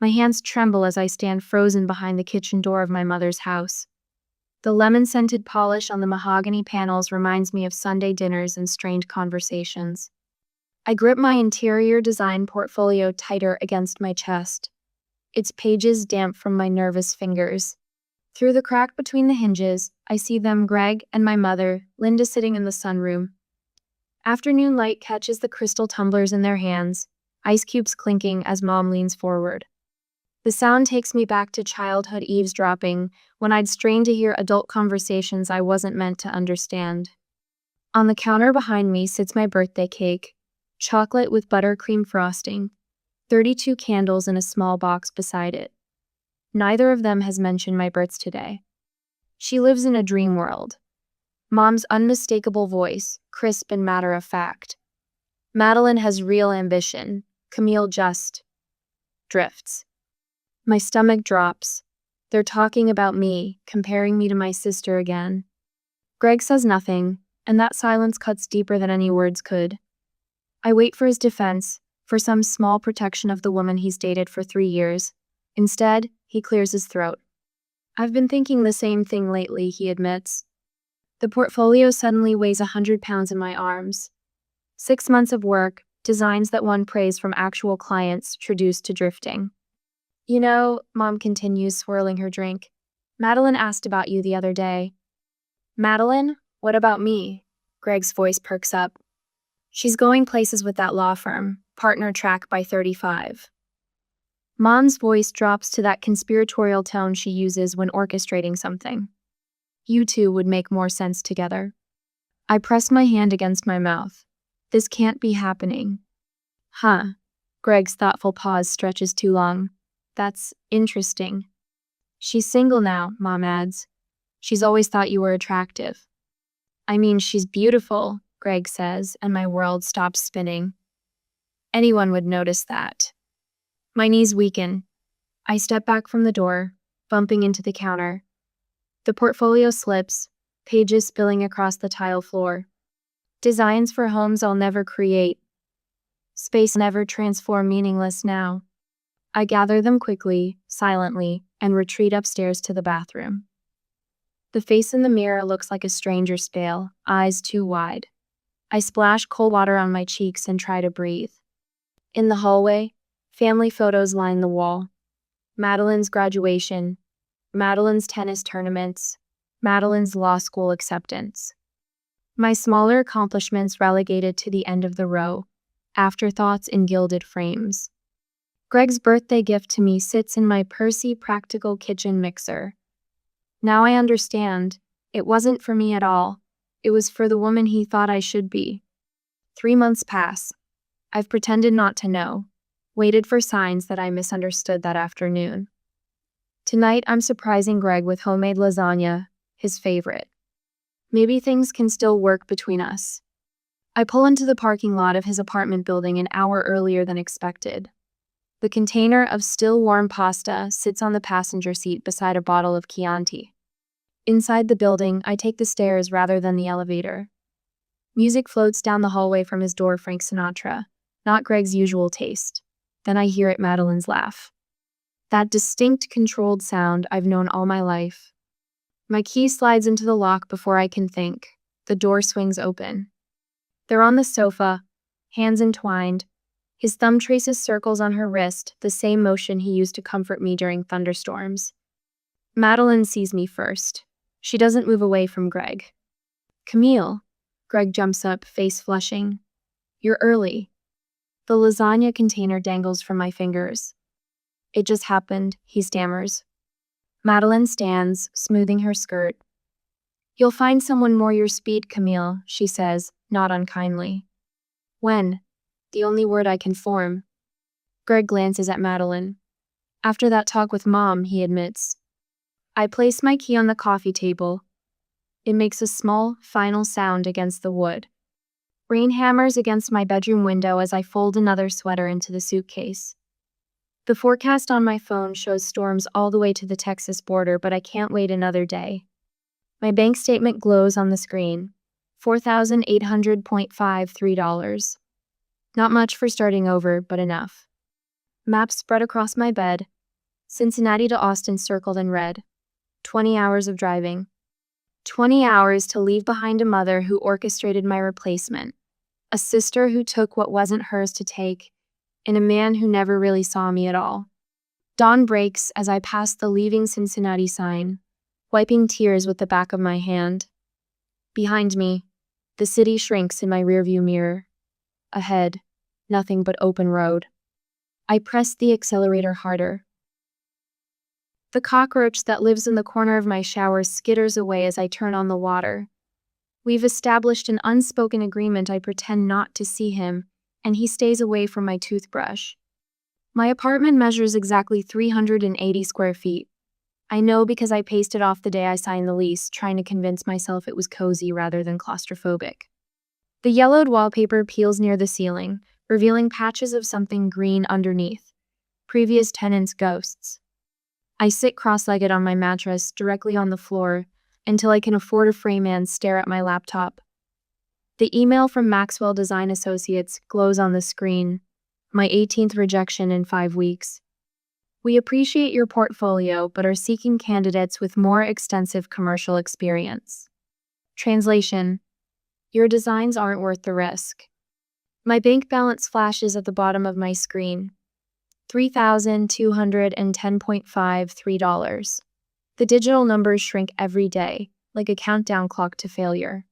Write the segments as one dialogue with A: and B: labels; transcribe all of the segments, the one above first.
A: My hands tremble as I stand frozen behind the kitchen door of my mother's house. The lemon-scented polish on the mahogany panels reminds me of Sunday dinners and strained conversations. I grip my interior design portfolio tighter against my chest, its pages damp from my nervous fingers. Through the crack between the hinges, I see them, Greg and my mother, Linda, sitting in the sunroom. Afternoon light catches the crystal tumblers in their hands, ice cubes clinking as Mom leans forward. The sound takes me back to childhood eavesdropping, when I'd strain to hear adult conversations I wasn't meant to understand. On the counter behind me sits my birthday cake, chocolate with buttercream frosting, 32 candles in a small box beside it. Neither of them has mentioned my births today. She lives in a dream world. Mom's unmistakable voice, crisp and matter-of-fact. Madeline has real ambition. Camille just drifts. My stomach drops. They're talking about me, comparing me to my sister again. Greg says nothing, and that silence cuts deeper than any words could. I wait for his defense, for some small protection of the woman he's dated for 3 years. Instead, he clears his throat. I've been thinking the same thing lately, he admits. The portfolio suddenly weighs 100 pounds in my arms. 6 months of work, designs that won praise from actual clients, traduced to drifting. You know, Mom continues, swirling her drink. Madeline asked about you the other day. Madeline? What about me? Greg's voice perks up. She's going places with that law firm, partner track by 35. Mom's voice drops to that conspiratorial tone she uses when orchestrating something. You two would make more sense together. I press my hand against my mouth. This can't be happening. Huh. Greg's thoughtful pause stretches too long. That's interesting. She's single now, Mom adds. She's always thought you were attractive. I mean, she's beautiful, Greg says, and my world stops spinning. Anyone would notice that. My knees weaken. I step back from the door, bumping into the counter. The portfolio slips, pages spilling across the tile floor. Designs for homes I'll never create. Space never transform, meaningless now. I gather them quickly, silently, and retreat upstairs to the bathroom. The face in the mirror looks like a stranger's pale, eyes too wide. I splash cold water on my cheeks and try to breathe. In the hallway, family photos line the wall. Madeline's graduation, Madeline's tennis tournaments, Madeline's law school acceptance. My smaller accomplishments relegated to the end of the row, afterthoughts in gilded frames. Greg's birthday gift to me sits in my Percy practical kitchen mixer. Now I understand. It wasn't for me at all. It was for the woman he thought I should be. 3 months pass. I've pretended not to know. Waited for signs that I misunderstood that afternoon. Tonight I'm surprising Greg with homemade lasagna, his favorite. Maybe things can still work between us. I pull into the parking lot of his apartment building an hour earlier than expected. The container of still warm pasta sits on the passenger seat beside a bottle of Chianti. Inside the building, I take the stairs rather than the elevator. Music floats down the hallway from his door, Frank Sinatra, not Greg's usual taste. Then I hear it, Madeline's laugh. That distinct, controlled sound I've known all my life. My key slides into the lock before I can think. The door swings open. They're on the sofa, hands entwined. His thumb traces circles on her wrist, the same motion he used to comfort me during thunderstorms. Madeline sees me first. She doesn't move away from Greg. Camille. Greg jumps up, face flushing. You're early. The lasagna container dangles from my fingers. It just happened, he stammers. Madeline stands, smoothing her skirt. You'll find someone more your speed, Camille, she says, not unkindly. When? The only word I can form. Greg glances at Madeline. After that talk with Mom, he admits. I place my key on the coffee table. It makes a small, final sound against the wood. Rain hammers against my bedroom window as I fold another sweater into the suitcase. The forecast on my phone shows storms all the way to the Texas border, but I can't wait another day. My bank statement glows on the screen. $4,800.53. Not much for starting over, but enough. Maps spread across my bed, Cincinnati to Austin circled in red. 20 hours of driving. 20 hours to leave behind a mother who orchestrated my replacement, a sister who took what wasn't hers to take, and a man who never really saw me at all. Dawn breaks as I pass the leaving Cincinnati sign, wiping tears with the back of my hand. Behind me, the city shrinks in my rearview mirror. Ahead, nothing but open road. I press the accelerator harder. The cockroach that lives in the corner of my shower skitters away as I turn on the water. We've established an unspoken agreement. I pretend not to see him, and he stays away from my toothbrush. My apartment measures exactly 380 square feet. I know because I paced it off the day I signed the lease, trying to convince myself it was cozy rather than claustrophobic. The yellowed wallpaper peels near the ceiling, revealing patches of something green underneath. Previous tenants' ghosts. I sit cross-legged on my mattress, directly on the floor, until I can afford a frame and stare at my laptop. The email from Maxwell Design Associates glows on the screen. My 18th rejection in 5 weeks. We appreciate your portfolio, but are seeking candidates with more extensive commercial experience. Translation: your designs aren't worth the risk. My bank balance flashes at the bottom of my screen. $3,210.53. The digital numbers shrink every day, like a countdown clock to failure.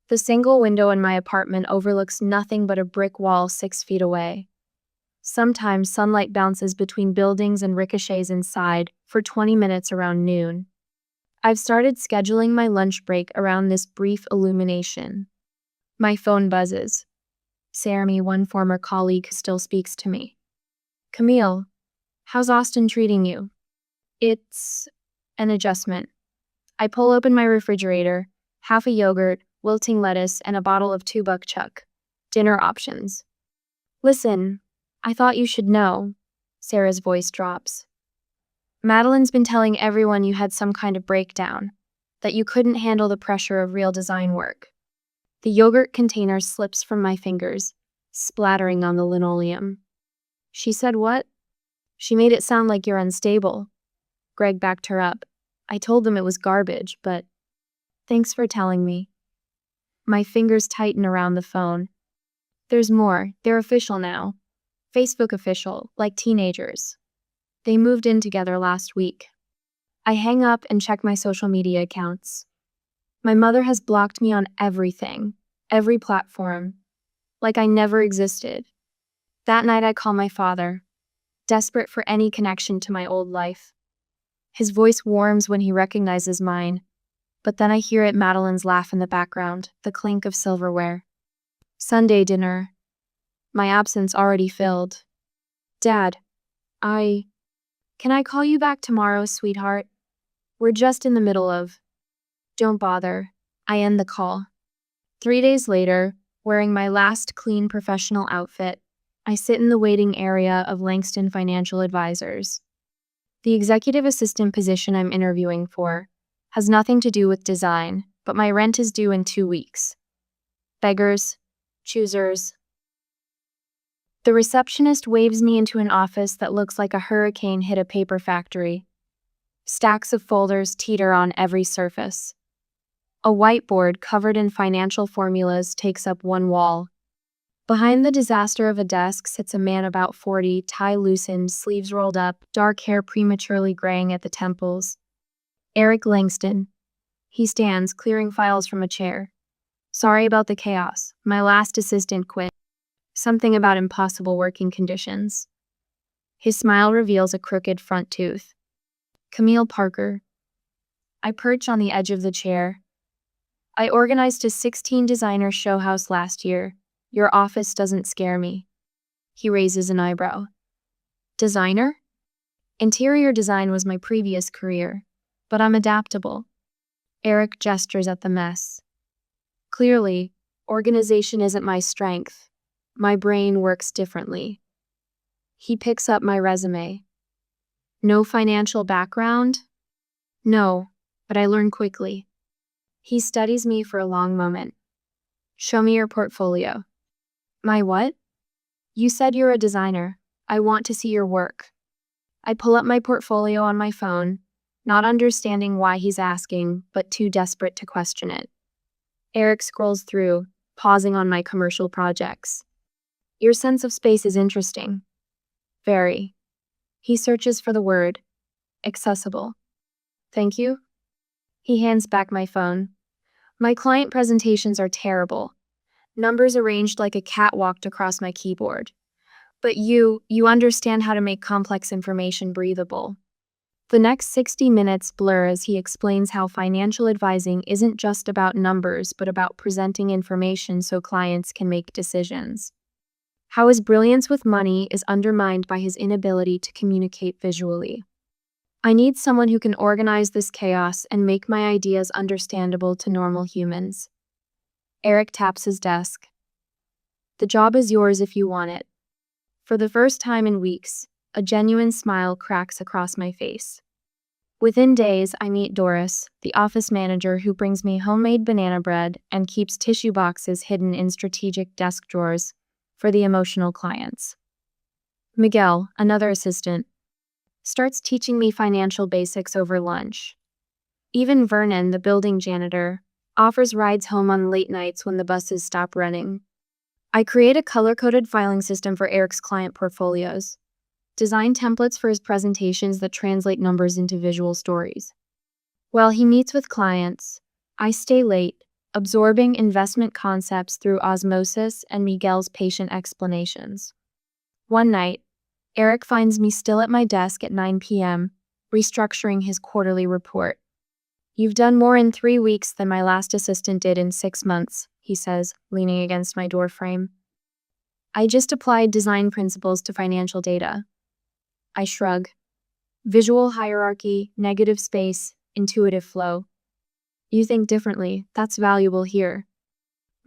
A: The single window in my apartment overlooks nothing but a brick wall 6 feet away. Sometimes sunlight bounces between buildings and ricochets inside for 20 minutes around noon. I've started scheduling my lunch break around this brief illumination. My phone buzzes. Sarami, one former colleague, still speaks to me. Camille, how's Austin treating you? It's an adjustment. I pull open my refrigerator, half a yogurt, wilting lettuce, and a bottle of $2 Chuck. Dinner options. Listen, I thought you should know. Sarah's voice drops. Madeline's been telling everyone you had some kind of breakdown, that you couldn't handle the pressure of real design work. The yogurt container slips from my fingers, splattering on the linoleum. She said what? She made it sound like you're unstable. Greg backed her up. I told them it was garbage, but thanks for telling me. My fingers tighten around the phone. There's more. They're official now. Facebook official, like teenagers. They moved in together last week. I hang up and check my social media accounts. My mother has blocked me on everything, every platform, like I never existed. That night I call my father, desperate for any connection to my old life. His voice warms when he recognizes mine, but then I hear Madeline's laugh in the background, the clink of silverware. Sunday dinner. My absence already filled. Dad, can I call you back tomorrow, sweetheart? We're just in the middle of. Don't bother. I end the call. 3 days later, wearing my last clean professional outfit, I sit in the waiting area of Langston Financial Advisors. The executive assistant position I'm interviewing for has nothing to do with design, but my rent is due in 2 weeks. Beggars, choosers. The receptionist waves me into an office that looks like a hurricane hit a paper factory. Stacks of folders teeter on every surface. A whiteboard covered in financial formulas takes up one wall. Behind the disaster of a desk sits a man about 40, tie loosened, sleeves rolled up, dark hair prematurely graying at the temples. Eric Langston. He stands, clearing files from a chair. Sorry about the chaos. My last assistant quit. Something about impossible working conditions. His smile reveals a crooked front tooth. Camille Parker. I perch on the edge of the chair. I organized a 16 designer show house last year. Your office doesn't scare me. He raises an eyebrow. Designer? Interior design was my previous career, but I'm adaptable. Eric gestures at the mess. Clearly, organization isn't my strength. My brain works differently. He picks up my resume. No financial background? No, but I learn quickly. He studies me for a long moment. Show me your portfolio. My what? You said you're a designer. I want to see your work. I pull up my portfolio on my phone, not understanding why he's asking, but too desperate to question it. Eric scrolls through, pausing on my commercial projects. Your sense of space is interesting. Very. He searches for the word, accessible. Thank you. He hands back my phone. My client presentations are terrible. Numbers arranged like a cat walked across my keyboard. But you understand how to make complex information breathable. The next 60 minutes blur as he explains how financial advising isn't just about numbers, but about presenting information so clients can make decisions. How his brilliance with money is undermined by his inability to communicate visually. I need someone who can organize this chaos and make my ideas understandable to normal humans. Eric taps his desk. The job is yours if you want it. For the first time in weeks, a genuine smile cracks across my face. Within days, I meet Doris, the office manager who brings me homemade banana bread and keeps tissue boxes hidden in strategic desk drawers for the emotional clients. Miguel, another assistant, starts teaching me financial basics over lunch. Even Vernon, the building janitor, offers rides home on late nights when the buses stop running. I create a color-coded filing system for Eric's client portfolios, design templates for his presentations that translate numbers into visual stories. While he meets with clients, I stay late, absorbing investment concepts through osmosis and Miguel's patient explanations. One night, Eric finds me still at my desk at 9 p.m., restructuring his quarterly report. You've done more in 3 weeks than my last assistant did in 6 months, he says, leaning against my doorframe. I just applied design principles to financial data. I shrug. Visual hierarchy, negative space, intuitive flow. You think differently, that's valuable here.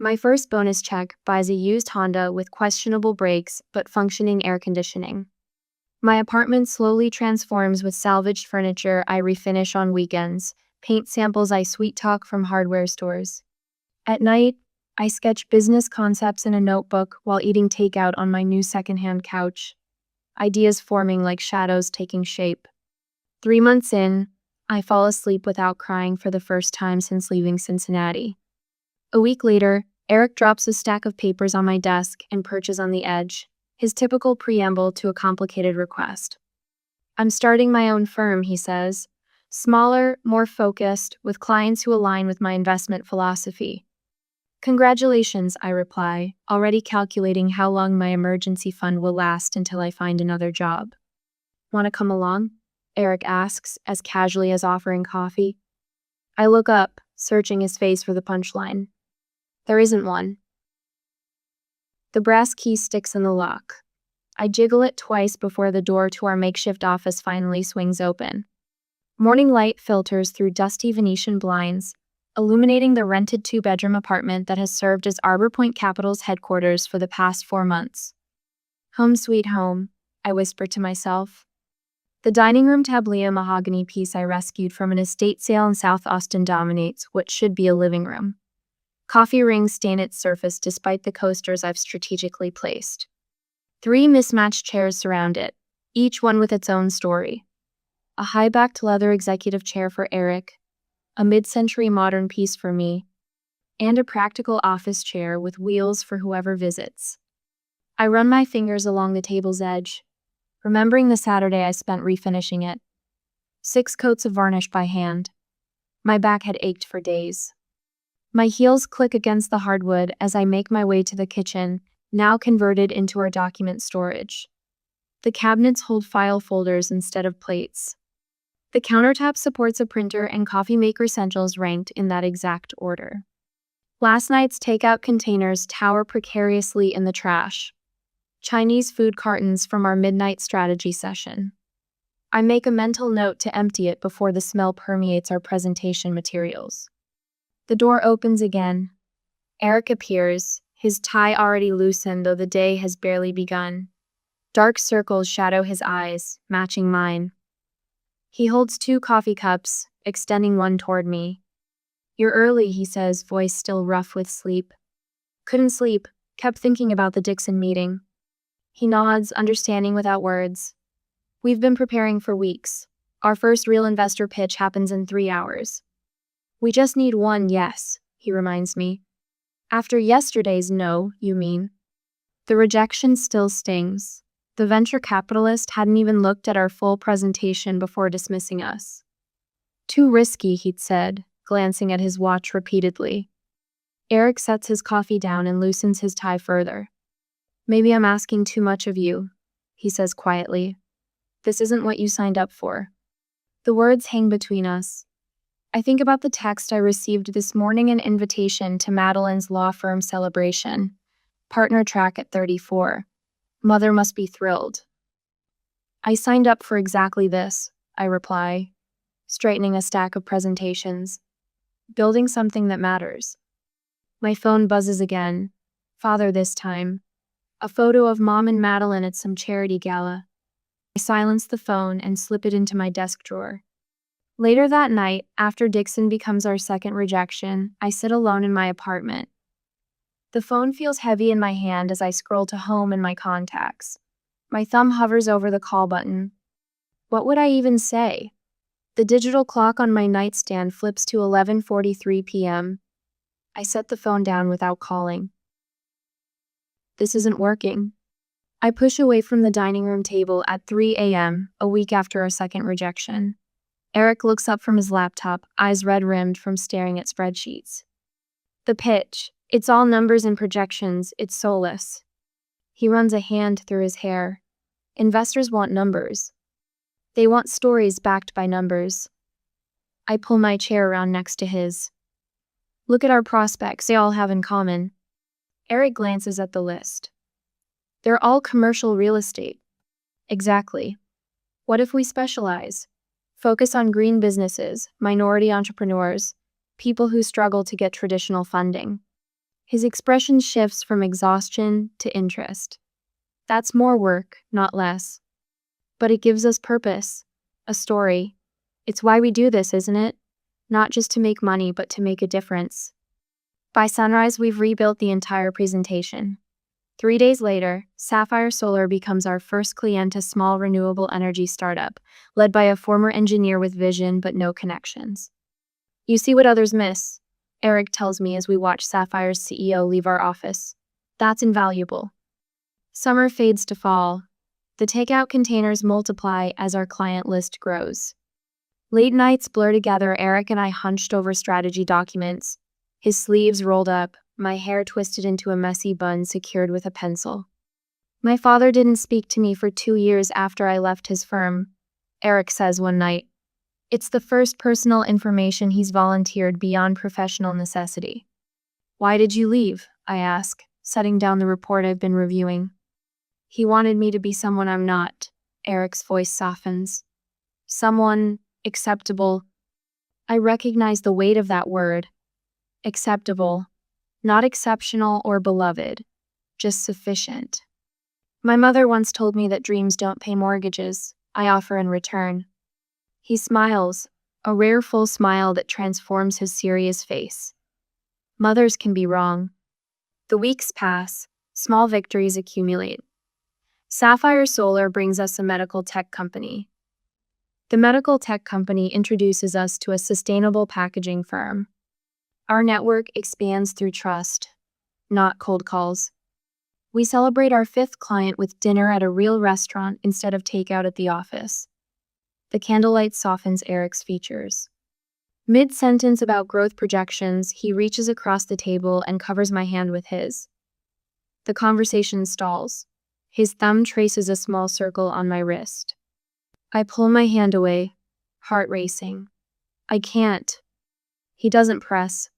A: My first bonus check buys a used Honda with questionable brakes but functioning air conditioning. My apartment slowly transforms with salvaged furniture I refinish on weekends, paint samples I sweet talk from hardware stores. At night, I sketch business concepts in a notebook while eating takeout on my new secondhand couch, ideas forming like shadows taking shape. 3 months in, I fall asleep without crying for the first time since leaving Cincinnati. A week later, Eric drops a stack of papers on my desk and perches on the edge, his typical preamble to a complicated request. I'm starting my own firm, he says. Smaller, more focused, with clients who align with my investment philosophy. Congratulations, I reply, already calculating how long my emergency fund will last until I find another job. Want to come along? Eric asks, as casually as offering coffee. I look up, searching his face for the punchline. There isn't one. The brass key sticks in the lock. I jiggle it twice before the door to our makeshift office finally swings open. Morning light filters through dusty Venetian blinds, illuminating the rented 2-bedroom apartment that has served as Arbor Point Capital's headquarters for the past 4 months. Home sweet home, I whisper to myself. The dining room tablier mahogany piece I rescued from an estate sale in South Austin dominates what should be a living room. Coffee rings stain its surface despite the coasters I've strategically placed. 3 mismatched chairs surround it, each one with its own story. A high-backed leather executive chair for Eric, a mid-century modern piece for me, and a practical office chair with wheels for whoever visits. I run my fingers along the table's edge, remembering the Saturday I spent refinishing it. 6 coats of varnish by hand. My back had ached for days. My heels click against the hardwood as I make my way to the kitchen, now converted into our document storage. The cabinets hold file folders instead of plates. The countertop supports a printer and coffee maker essentials ranked in that exact order. Last night's takeout containers tower precariously in the trash. Chinese food cartons from our midnight strategy session. I make a mental note to empty it before the smell permeates our presentation materials. The door opens again. Eric appears, his tie already loosened though the day has barely begun. Dark circles shadow his eyes, matching mine. He holds 2 coffee cups, extending one toward me. You're early, he says, voice still rough with sleep. Couldn't sleep, kept thinking about the Dixon meeting. He nods, understanding without words. We've been preparing for weeks. Our first real investor pitch happens in 3 hours. We just need one yes, he reminds me. After yesterday's no, you mean? The rejection still stings. The venture capitalist hadn't even looked at our full presentation before dismissing us. Too risky, he'd said, glancing at his watch repeatedly. Eric sets his coffee down and loosens his tie further. Maybe I'm asking too much of you, he says quietly. This isn't what you signed up for. The words hang between us. I think about the text I received this morning, an invitation to Madeline's law firm celebration. Partner track at 34. Mother must be thrilled. I signed up for exactly this, I reply, straightening a stack of presentations. Building something that matters. My phone buzzes again. Father this time. A photo of Mom and Madeline at some charity gala. I silence the phone and slip it into my desk drawer. Later that night, after Dixon becomes our second rejection, I sit alone in my apartment. The phone feels heavy in my hand as I scroll to home and my contacts. My thumb hovers over the call button. What would I even say? The digital clock on my nightstand flips to 11:43 p.m. I set the phone down without calling. This isn't working. I push away from the dining room table at 3 a.m., a week after our second rejection. Eric looks up from his laptop, eyes red-rimmed from staring at spreadsheets. The pitch. It's all numbers and projections, it's soulless. He runs a hand through his hair. Investors want numbers. They want stories backed by numbers. I pull my chair around next to his. Look at our prospects, they all have in common. Eric glances at the list. They're all commercial real estate. Exactly. What if we specialize? Focus on green businesses, minority entrepreneurs, people who struggle to get traditional funding. His expression shifts from exhaustion to interest. That's more work, not less. But it gives us purpose, a story. It's why we do this, isn't it? Not just to make money, but to make a difference. By sunrise, we've rebuilt the entire presentation. 3 days later, Sapphire Solar becomes our first client, a small renewable energy startup, led by a former engineer with vision but no connections. You see what others miss, Eric tells me as we watch Sapphire's CEO leave our office. That's invaluable. Summer fades to fall. The takeout containers multiply as our client list grows. Late nights blur together, Eric and I hunched over strategy documents, his sleeves rolled up, my hair twisted into a messy bun secured with a pencil. My father didn't speak to me for 2 years after I left his firm, Eric says one night. It's the first personal information he's volunteered beyond professional necessity. Why did you leave? I ask, setting down the report I've been reviewing. He wanted me to be someone I'm not, Eric's voice softens. Someone acceptable. I recognize the weight of that word. Acceptable. Not exceptional or beloved, just sufficient. My mother once told me that dreams don't pay mortgages, I offer in return. He smiles, a rare full smile that transforms his serious face. Mothers can be wrong. The weeks pass, small victories accumulate. Sapphire Solar brings us a medical tech company. The medical tech company introduces us to a sustainable packaging firm. Our network expands through trust, not cold calls. We celebrate our 5th client with dinner at a real restaurant instead of takeout at the office. The candlelight softens Eric's features. Mid-sentence about growth projections, he reaches across the table and covers my hand with his. The conversation stalls. His thumb traces a small circle on my wrist. I pull my hand away, heart racing. I can't. He doesn't press.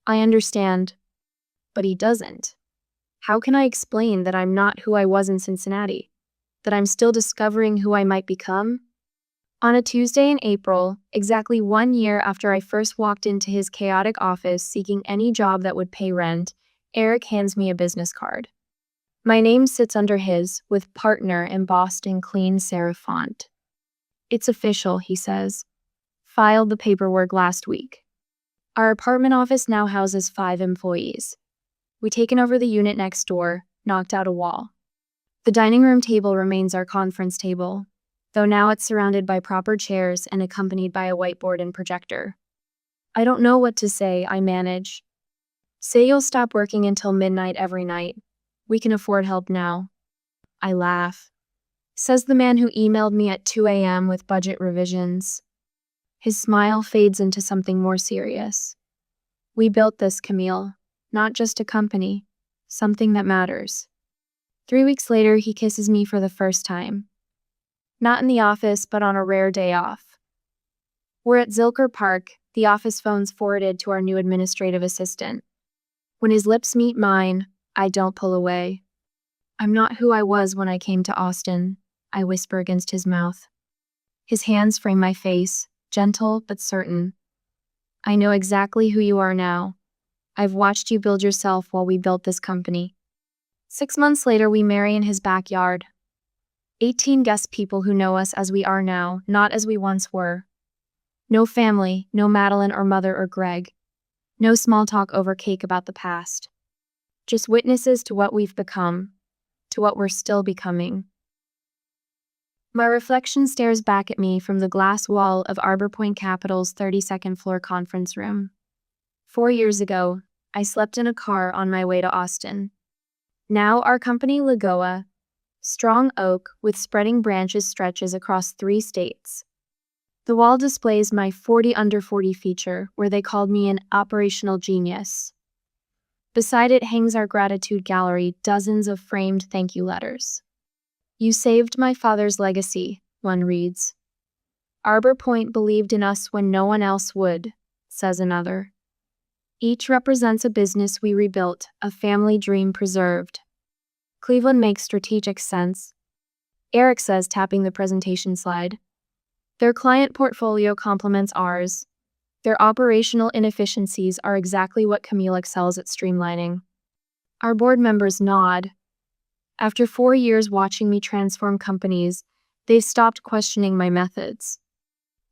A: I understand, but he doesn't. How can I explain that I'm not who I was in Cincinnati? That I'm still discovering who I might become? On a Tuesday in April, exactly 1 year after I first walked into his chaotic office seeking any job that would pay rent, Eric hands me a business card. My name sits under his, with partner embossed in clean serif font. It's official, he says. Filed the paperwork last week. Our apartment office now houses 5 employees. We taken over the unit next door, knocked out a wall. The dining room table remains our conference table. though now it's surrounded by proper chairs and accompanied by a whiteboard and projector. I don't know what to say, I manage. Say you'll stop working until midnight every night. We can afford help now. I laugh. Says the man who emailed me at 2 a.m. with budget revisions. His smile fades into something more serious. We built this, Camille. Not just a company. Something that matters. 3 weeks later, he kisses me for the first time. Not in the office, but on a rare day off. We're at Zilker Park, the office phone's forwarded to our new administrative assistant. When his lips meet mine, I don't pull away. I'm not who I was when I came to Austin, I whisper against his mouth. His hands frame my face, gentle but certain. I know exactly who you are now. I've watched you build yourself while we built this company. 6 months later, we marry in his backyard. 18 guest people who know us as we are now, not as we once were. No family, no Madeline or mother or Greg. No small talk over cake about the past. Just witnesses to what we've become, to what we're still becoming. My reflection stares back at me from the glass wall of Arbor Point Capital's 32nd floor conference room. 4 years ago, I slept in a car on my way to Austin. Now our company Lagoa, strong oak with spreading branches, stretches across 3 states. The wall displays my 40 under 40 feature, where they called me an operational genius. Beside it hangs our gratitude gallery, dozens of framed thank you letters. You saved my father's legacy, one reads. Arbor Point believed in us when no one else would, says another. Each represents a business we rebuilt, a family dream preserved. Cleveland makes strategic sense, Eric says, tapping the presentation slide. Their client portfolio complements ours. Their operational inefficiencies are exactly what Camille excels at streamlining. Our board members nod. After 4 years watching me transform companies, they've stopped questioning my methods.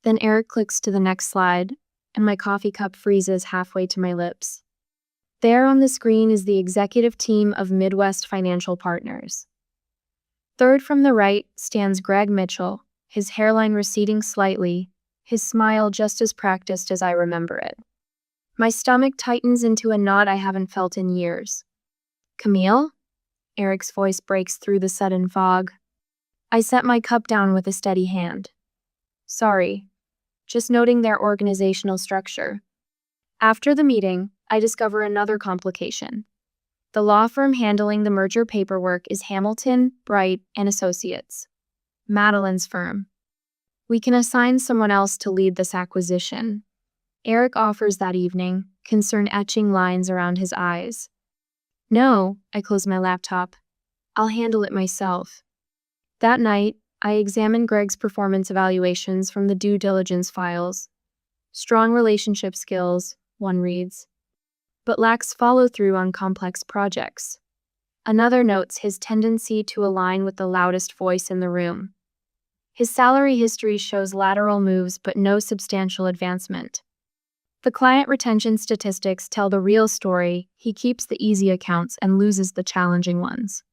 A: Then Eric clicks to the next slide, and my coffee cup freezes halfway to my lips. There on the screen is the executive team of Midwest Financial Partners. Third from the right stands Greg Mitchell, his hairline receding slightly, his smile just as practiced as I remember it. My stomach tightens into a knot I haven't felt in years. Camille? Eric's voice breaks through the sudden fog. I set my cup down with a steady hand. Sorry. Just noting their organizational structure. After the meeting, I discover another complication. The law firm handling the merger paperwork is Hamilton, Bright, and Associates, Madeline's firm. We can assign someone else to lead this acquisition. Eric offers that evening, concern etching lines around his eyes. No, I close my laptop. I'll handle it myself. That night, I examine Greg's performance evaluations from the due diligence files. Strong relationship skills, one reads, but lacks follow-through on complex projects. Another notes his tendency to align with the loudest voice in the room. His salary history shows lateral moves but no substantial advancement. The client retention statistics tell the real story. He keeps the easy accounts and loses the challenging ones.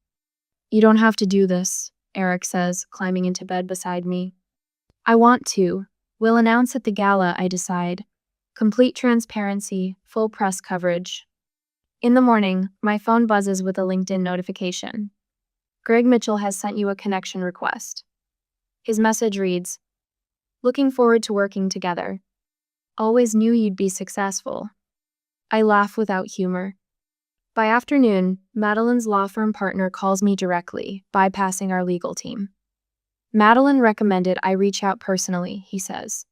A: You don't have to do this, Eric says, climbing into bed beside me. I want to. We'll announce at the gala, I decide. Complete transparency, full press coverage. In the morning, my phone buzzes with a LinkedIn notification. Greg Mitchell has sent you a connection request. His message reads, looking forward to working together. Always knew you'd be successful. I laugh without humor. By afternoon, Madeline's law firm partner calls me directly, bypassing our legal team. Madeline recommended I reach out personally, he says.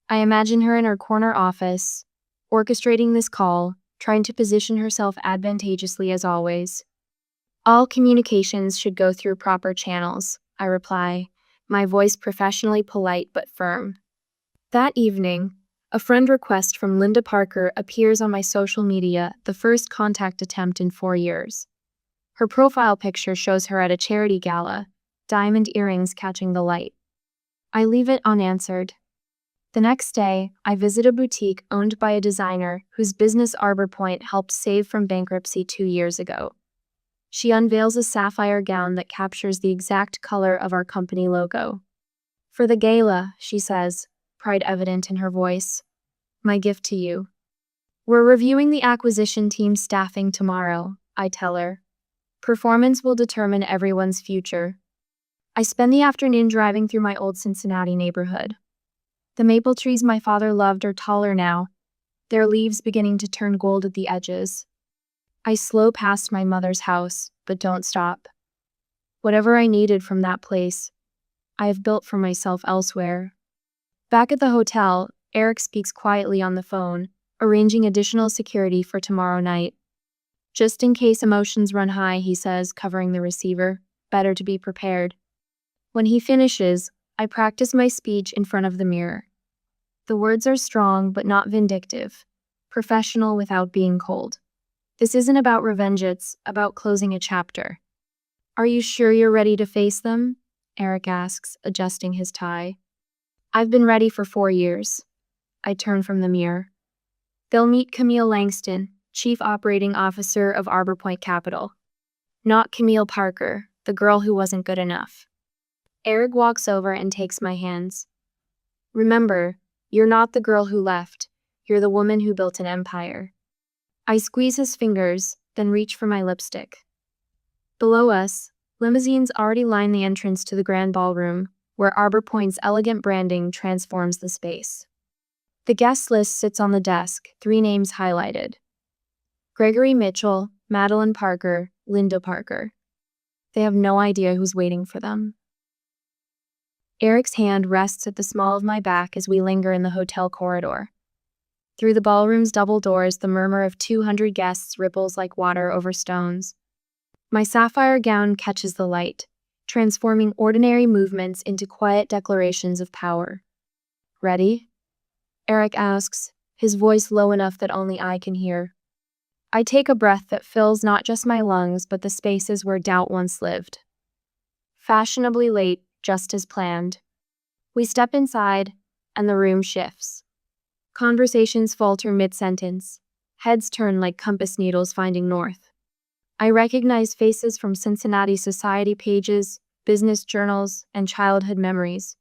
A: I imagine her in her corner office, orchestrating this call, trying to position herself advantageously as always. All communications should go through proper channels, I reply, my voice professionally polite but firm. That evening, a friend request from Linda Parker appears on my social media, the first contact attempt in 4 years. Her profile picture shows her at a charity gala, diamond earrings catching the light. I leave it unanswered. The next day, I visit a boutique owned by a designer whose business Arbor Point helped save from bankruptcy 2 years ago. She unveils a sapphire gown that captures the exact color of our company logo. For the gala, she says, pride evident in her voice. My gift to you. We're reviewing the acquisition team staffing tomorrow, I tell her. Performance will determine everyone's future. I spend the afternoon driving through my old Cincinnati neighborhood. The maple trees my father loved are taller now, their leaves beginning to turn gold at the edges. I slow past my mother's house, but don't stop. Whatever I needed from that place, I have built for myself elsewhere. Back at the hotel, Eric speaks quietly on the phone, arranging additional security for tomorrow night. Just in case emotions run high, he says, covering the receiver. Better to be prepared. When he finishes, I practice my speech in front of the mirror. The words are strong but not vindictive, professional without being cold. This isn't about revenge, it's about closing a chapter. Are you sure you're ready to face them? Eric asks, adjusting his tie. I've been ready for 4 years. I turn from the mirror. They'll meet Camille Langston, Chief Operating Officer of Arbor Point Capital. Not Camille Parker, the girl who wasn't good enough. Eric walks over and takes my hands. Remember, you're not the girl who left. You're the woman who built an empire. I squeeze his fingers, then reach for my lipstick. Below us, limousines already line the entrance to the grand ballroom, where Arbor Point's elegant branding transforms the space. The guest list sits on the desk, 3 names highlighted. Gregory Mitchell, Madeline Parker, Linda Parker. They have no idea who's waiting for them. Eric's hand rests at the small of my back as we linger in the hotel corridor. Through the ballroom's double doors, the murmur of 200 guests ripples like water over stones. My sapphire gown catches the light, transforming ordinary movements into quiet declarations of power. Ready? Eric asks, his voice low enough that only I can hear. I take a breath that fills not just my lungs, but the spaces where doubt once lived. Fashionably late, just as planned. We step inside, and the room shifts. Conversations falter mid-sentence. Heads turn like compass needles finding north. I recognize faces from Cincinnati society pages, business journals, and childhood memories,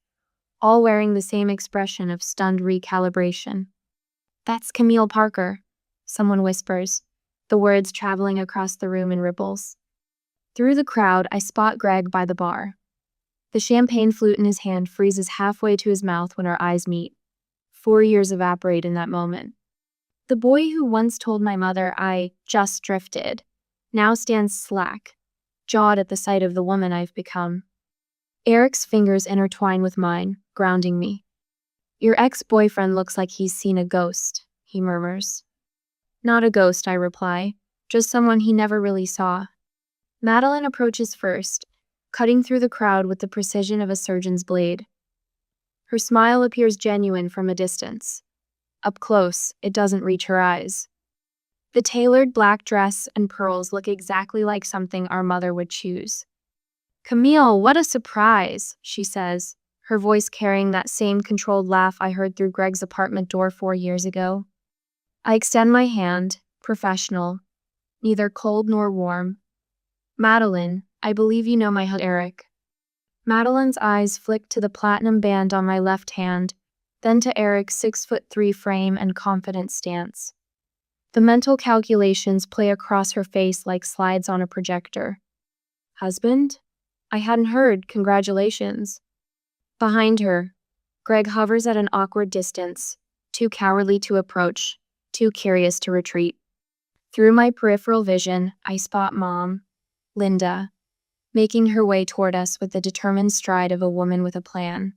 A: all wearing the same expression of stunned recalibration. That's Camille Parker, someone whispers, the words traveling across the room in ripples. Through the crowd, I spot Greg by the bar. The champagne flute in his hand freezes halfway to his mouth when our eyes meet. 4 years evaporate in that moment. The boy who once told my mother I just drifted now stands slack, jawed at the sight of the woman I've become. Eric's fingers intertwine with mine, grounding me. Your ex-boyfriend looks like he's seen a ghost, he murmurs. Not a ghost, I reply, just someone he never really saw. Madeline approaches first, cutting through the crowd with the precision of a surgeon's blade. Her smile appears genuine from a distance. Up close, it doesn't reach her eyes. The tailored black dress and pearls look exactly like something our mother would choose. Camille, what a surprise, she says, her voice carrying that same controlled laugh I heard through Greg's apartment door 4 years ago. I extend my hand, professional, neither cold nor warm. Madeline, I believe you know my husband, Eric. Madeline's eyes flick to the platinum band on my left hand, then to Eric's 6'3" frame and confident stance. The mental calculations play across her face like slides on a projector. Husband? I hadn't heard, congratulations. Behind her, Greg hovers at an awkward distance, too cowardly to approach, too curious to retreat. Through my peripheral vision, I spot Mom, Linda, making her way toward us with the determined stride of a woman with a plan.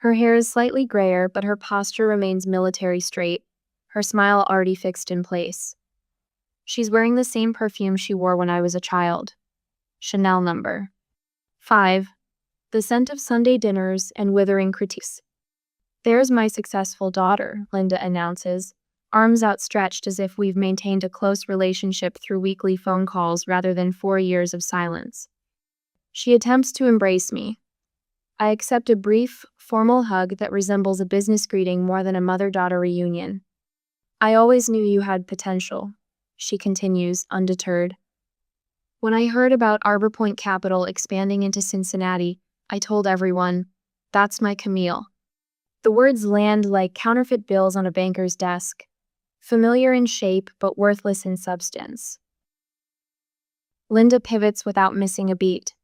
A: Her hair is slightly grayer, but her posture remains military straight, her smile already fixed in place. She's wearing the same perfume she wore when I was a child. Chanel No. 5. The scent of Sunday dinners and withering critiques. There's my successful daughter, Linda announces, arms outstretched as if we've maintained a close relationship through weekly phone calls rather than 4 years of silence. She attempts to embrace me. I accept a brief, formal hug that resembles a business greeting more than a mother-daughter reunion. I always knew you had potential, she continues, undeterred. When I heard about Arbor Point Capital expanding into Cincinnati, I told everyone, That's my Camille. The words land like counterfeit bills on a banker's desk, familiar in shape but worthless in substance. Linda pivots without missing a beat.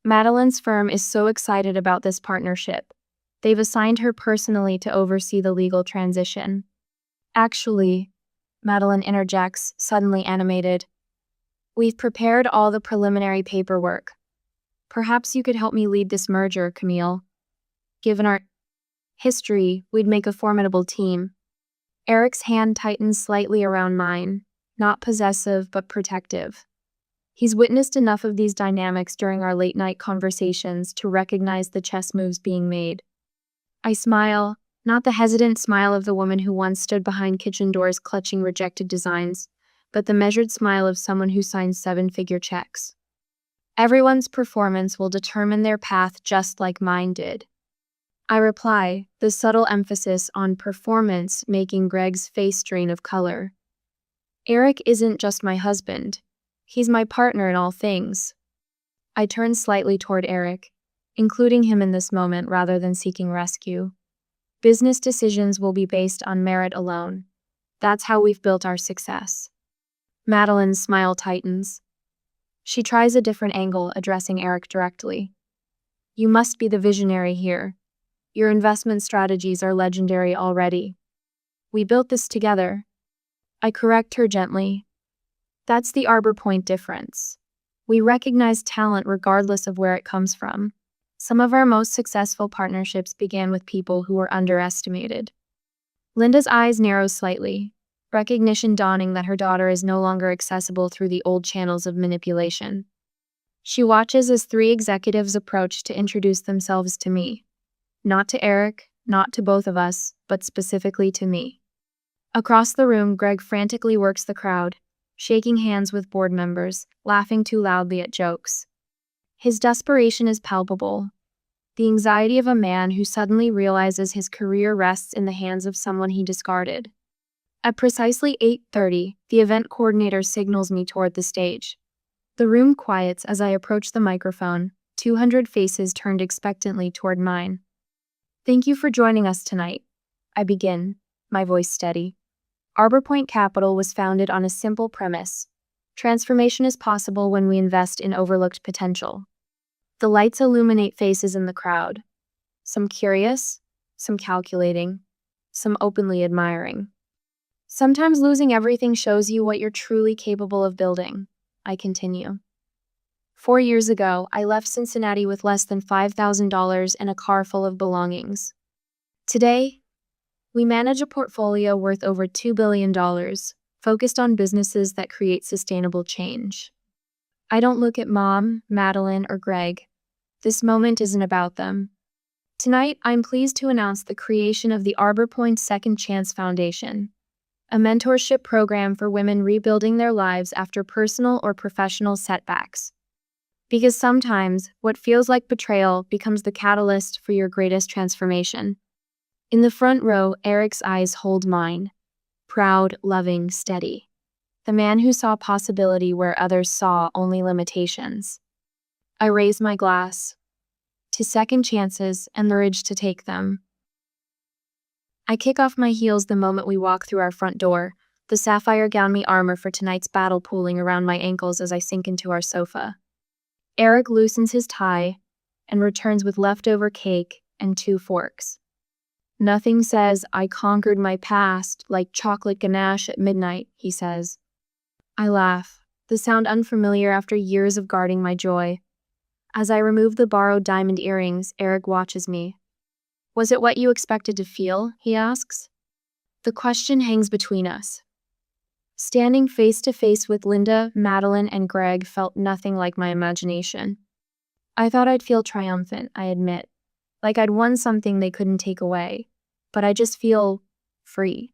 A: Madeline's firm is so excited about this partnership. They've assigned her personally to oversee the legal transition. Actually, Madeline interjects, suddenly animated, we've prepared all the preliminary paperwork. Perhaps you could help me lead this merger, Camille. Given our history, we'd make a formidable team. Eric's hand tightens slightly around mine, not possessive but protective. He's witnessed enough of these dynamics during our late-night conversations to recognize the chess moves being made. I smile, not the hesitant smile of the woman who once stood behind kitchen doors clutching rejected designs, but the measured smile of someone who signs seven-figure checks. Everyone's performance will determine their path just like mine did. I reply, the subtle emphasis on performance making Greg's face drain of color. Eric isn't just my husband. He's my partner in all things. I turn slightly toward Eric, including him in this moment rather than seeking rescue. Business decisions will be based on merit alone. That's how we've built our success. Madeline's smile tightens. She tries a different angle, addressing Eric directly. You must be the visionary here. Your investment strategies are legendary already. We built this together. I correct her gently. That's the Arbor Point difference. We recognize talent regardless of where it comes from. Some of our most successful partnerships began with people who were underestimated. Linda's eyes narrow slightly, recognition dawning that her daughter is no longer accessible through the old channels of manipulation. She watches as three executives approach to introduce themselves to me. Not to Eric, not to both of us, but specifically to me. Across the room, Greg frantically works the crowd, shaking hands with board members, laughing too loudly at jokes. His desperation is palpable. The anxiety of a man who suddenly realizes his career rests in the hands of someone he discarded. At precisely 8:30, the event coordinator signals me toward the stage. The room quiets as I approach the microphone, 200 faces turned expectantly toward mine. Thank you for joining us tonight. I begin, my voice steady. Arbor Point Capital was founded on a simple premise. Transformation is possible when we invest in overlooked potential. The lights illuminate faces in the crowd. Some curious, some calculating, some openly admiring. Sometimes losing everything shows you what you're truly capable of building, I continue. 4 years ago, I left Cincinnati with less than $5,000 and a car full of belongings. Today, we manage a portfolio worth over $2 billion, focused on businesses that create sustainable change. I don't look at Mom, Madeline, or Greg. This moment isn't about them. Tonight, I'm pleased to announce the creation of the Arbor Point Second Chance Foundation, a mentorship program for women rebuilding their lives after personal or professional setbacks. Because sometimes, what feels like betrayal becomes the catalyst for your greatest transformation. In the front row, Eric's eyes hold mine. Proud, loving, steady. The man who saw possibility where others saw only limitations. I raise my glass to second chances and the urge to take them. I kick off my heels the moment we walk through our front door, the sapphire gown me armor for tonight's battle pooling around my ankles as I sink into our sofa. Eric loosens his tie and returns with leftover cake and 2 forks. Nothing says I conquered my past like chocolate ganache at midnight, he says. I laugh, the sound unfamiliar after years of guarding my joy. As I remove the borrowed diamond earrings, Eric watches me. Was it what you expected to feel? He asks. The question hangs between us. Standing face to face with Linda, Madeline, and Greg felt nothing like my imagination. I thought I'd feel triumphant, I admit. Like I'd won something they couldn't take away. But I just feel free.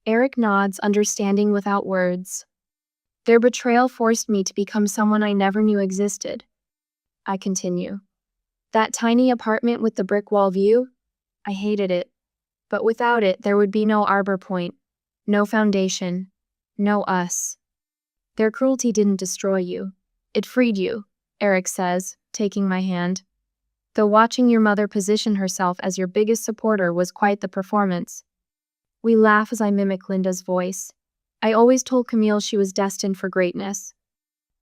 A: Eric nods, understanding without words. Their betrayal forced me to become someone I never knew existed. I continue. That tiny apartment with the brick wall view? I hated it. But without it, there would be no Arbor Point, no foundation, no us. Their cruelty didn't destroy you. It freed you, Eric says, taking my hand. though watching your mother position herself as your biggest supporter was quite the performance. We laugh as I mimic Linda's voice. I always told Camille she was destined for greatness.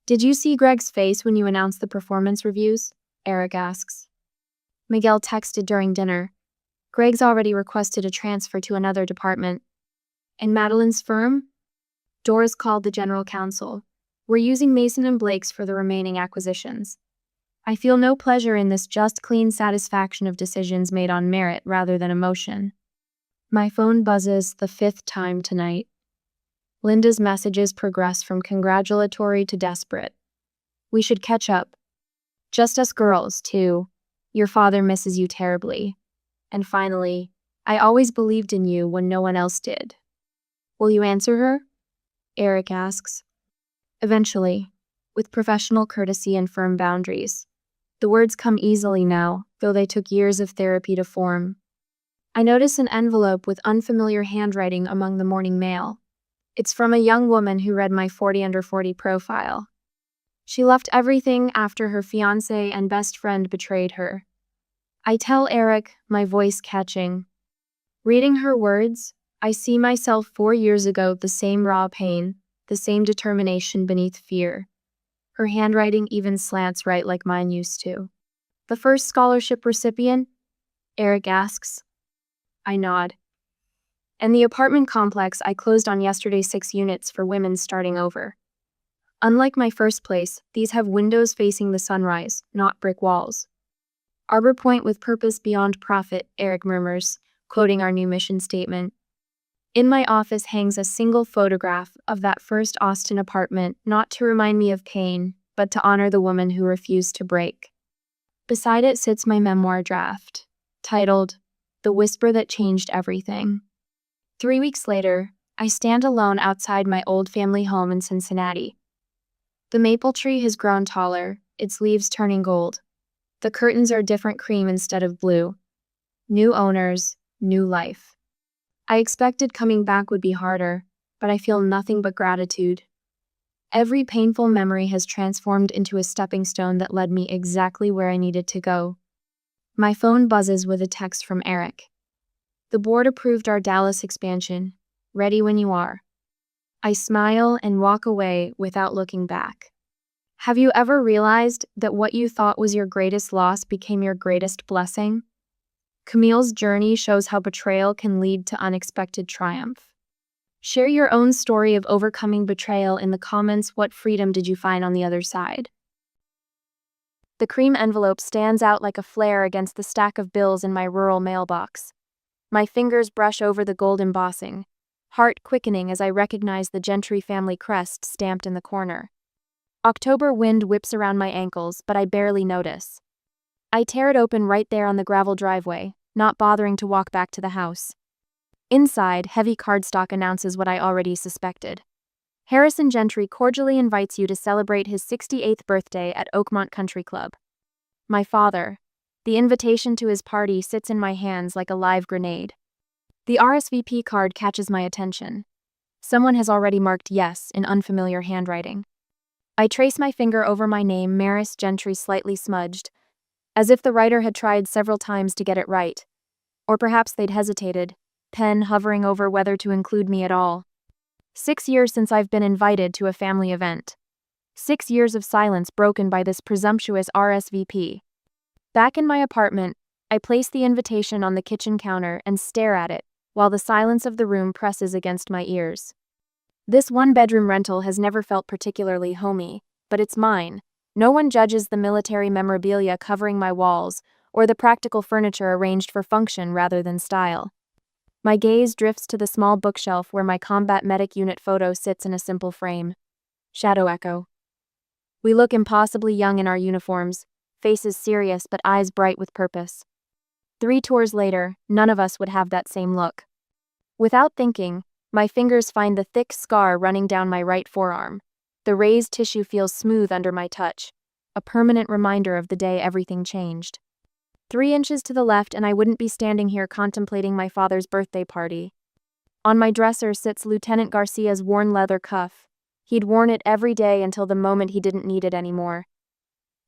A: Did you see Greg's face when you announced the performance reviews? Eric asks. Miguel texted during dinner. Greg's already requested a transfer to another department. And Madeline's firm? Doris called the general counsel. We're using Mason and Blake's for the remaining acquisitions. I feel no pleasure in this just clean satisfaction of decisions made on merit rather than emotion. My phone buzzes the 5th time tonight. Linda's messages progress from congratulatory to desperate. We should catch up. Just us girls, too. Your father misses you terribly. And finally, I always believed in you when no one else did. Will you answer her? Eric asks. Eventually, with professional courtesy and firm boundaries. The words come easily now, though they took years of therapy to form. I notice an envelope with unfamiliar handwriting among the morning mail. It's from a young woman who read my 40 under 40 profile. She left everything after her fiancé and best friend betrayed her. I tell Eric, my voice catching. Reading her words, I see myself 4 years ago, the same raw pain, the same determination beneath fear. Her handwriting even slants right like mine used to. The first scholarship recipient? Eric asks. I nod. And the apartment complex I closed on yesterday, 6 units for women starting over. Unlike my first place, these have windows facing the sunrise, not brick walls. Arbor Point with purpose beyond profit, Eric murmurs, quoting our new mission statement. In my office hangs a single photograph of that first Austin apartment, not to remind me of pain, but to honor the woman who refused to break. Beside it sits my memoir draft, titled, The Whisper That Changed Everything. 3 weeks later, I stand alone outside my old family home in Cincinnati. The maple tree has grown taller, its leaves turning gold. The curtains are different cream instead of blue. New owners, new life. I expected coming back would be harder, but I feel nothing but gratitude. Every painful memory has transformed into a stepping stone that led me exactly where I needed to go. My phone buzzes with a text from Eric. The board approved our Dallas expansion. Ready when you are. I smile and walk away without looking back. Have you ever realized that what you thought was your greatest loss became your greatest blessing? Camille's journey shows how betrayal can lead to unexpected triumph. Share your own story of overcoming betrayal in the comments. What freedom did you find on the other side? The cream envelope stands out like a flare against the stack of bills in my rural mailbox. My fingers brush over the gold embossing, heart quickening as I recognize the Gentry family crest stamped in the corner. October wind whips around my ankles, but I barely notice. I tear it open right there on the gravel driveway, not bothering to walk back to the house. Inside, heavy cardstock announces what I already suspected. Harrison Gentry cordially invites you to celebrate his 68th birthday at Oakmont Country Club. My father. The invitation to his party sits in my hands like a live grenade. The RSVP card catches my attention. Someone has already marked yes in unfamiliar handwriting. I trace my finger over my name, Maris Gentry, slightly smudged, as if the writer had tried several times to get it right. Or perhaps they'd hesitated, pen hovering over whether to include me at all. 6 years since I've been invited to a family event. 6 years of silence broken by this presumptuous RSVP. Back in my apartment, I place the invitation on the kitchen counter and stare at it, while the silence of the room presses against my ears. This one-bedroom rental has never felt particularly homey, but it's mine. No one judges the military memorabilia covering my walls, or the practical furniture arranged for function rather than style. My gaze drifts to the small bookshelf where my combat medic unit photo sits in a simple frame. Shadow echo. We look impossibly young in our uniforms, faces serious but eyes bright with purpose. 3 tours later, none of us would have that same look. Without thinking, my fingers find the thick scar running down my right forearm. The raised tissue feels smooth under my touch, a permanent reminder of the day everything changed. 3 inches to the left and I wouldn't be standing here contemplating my father's birthday party. On my dresser sits Lieutenant Garcia's worn leather cuff. He'd worn it every day until the moment he didn't need it anymore.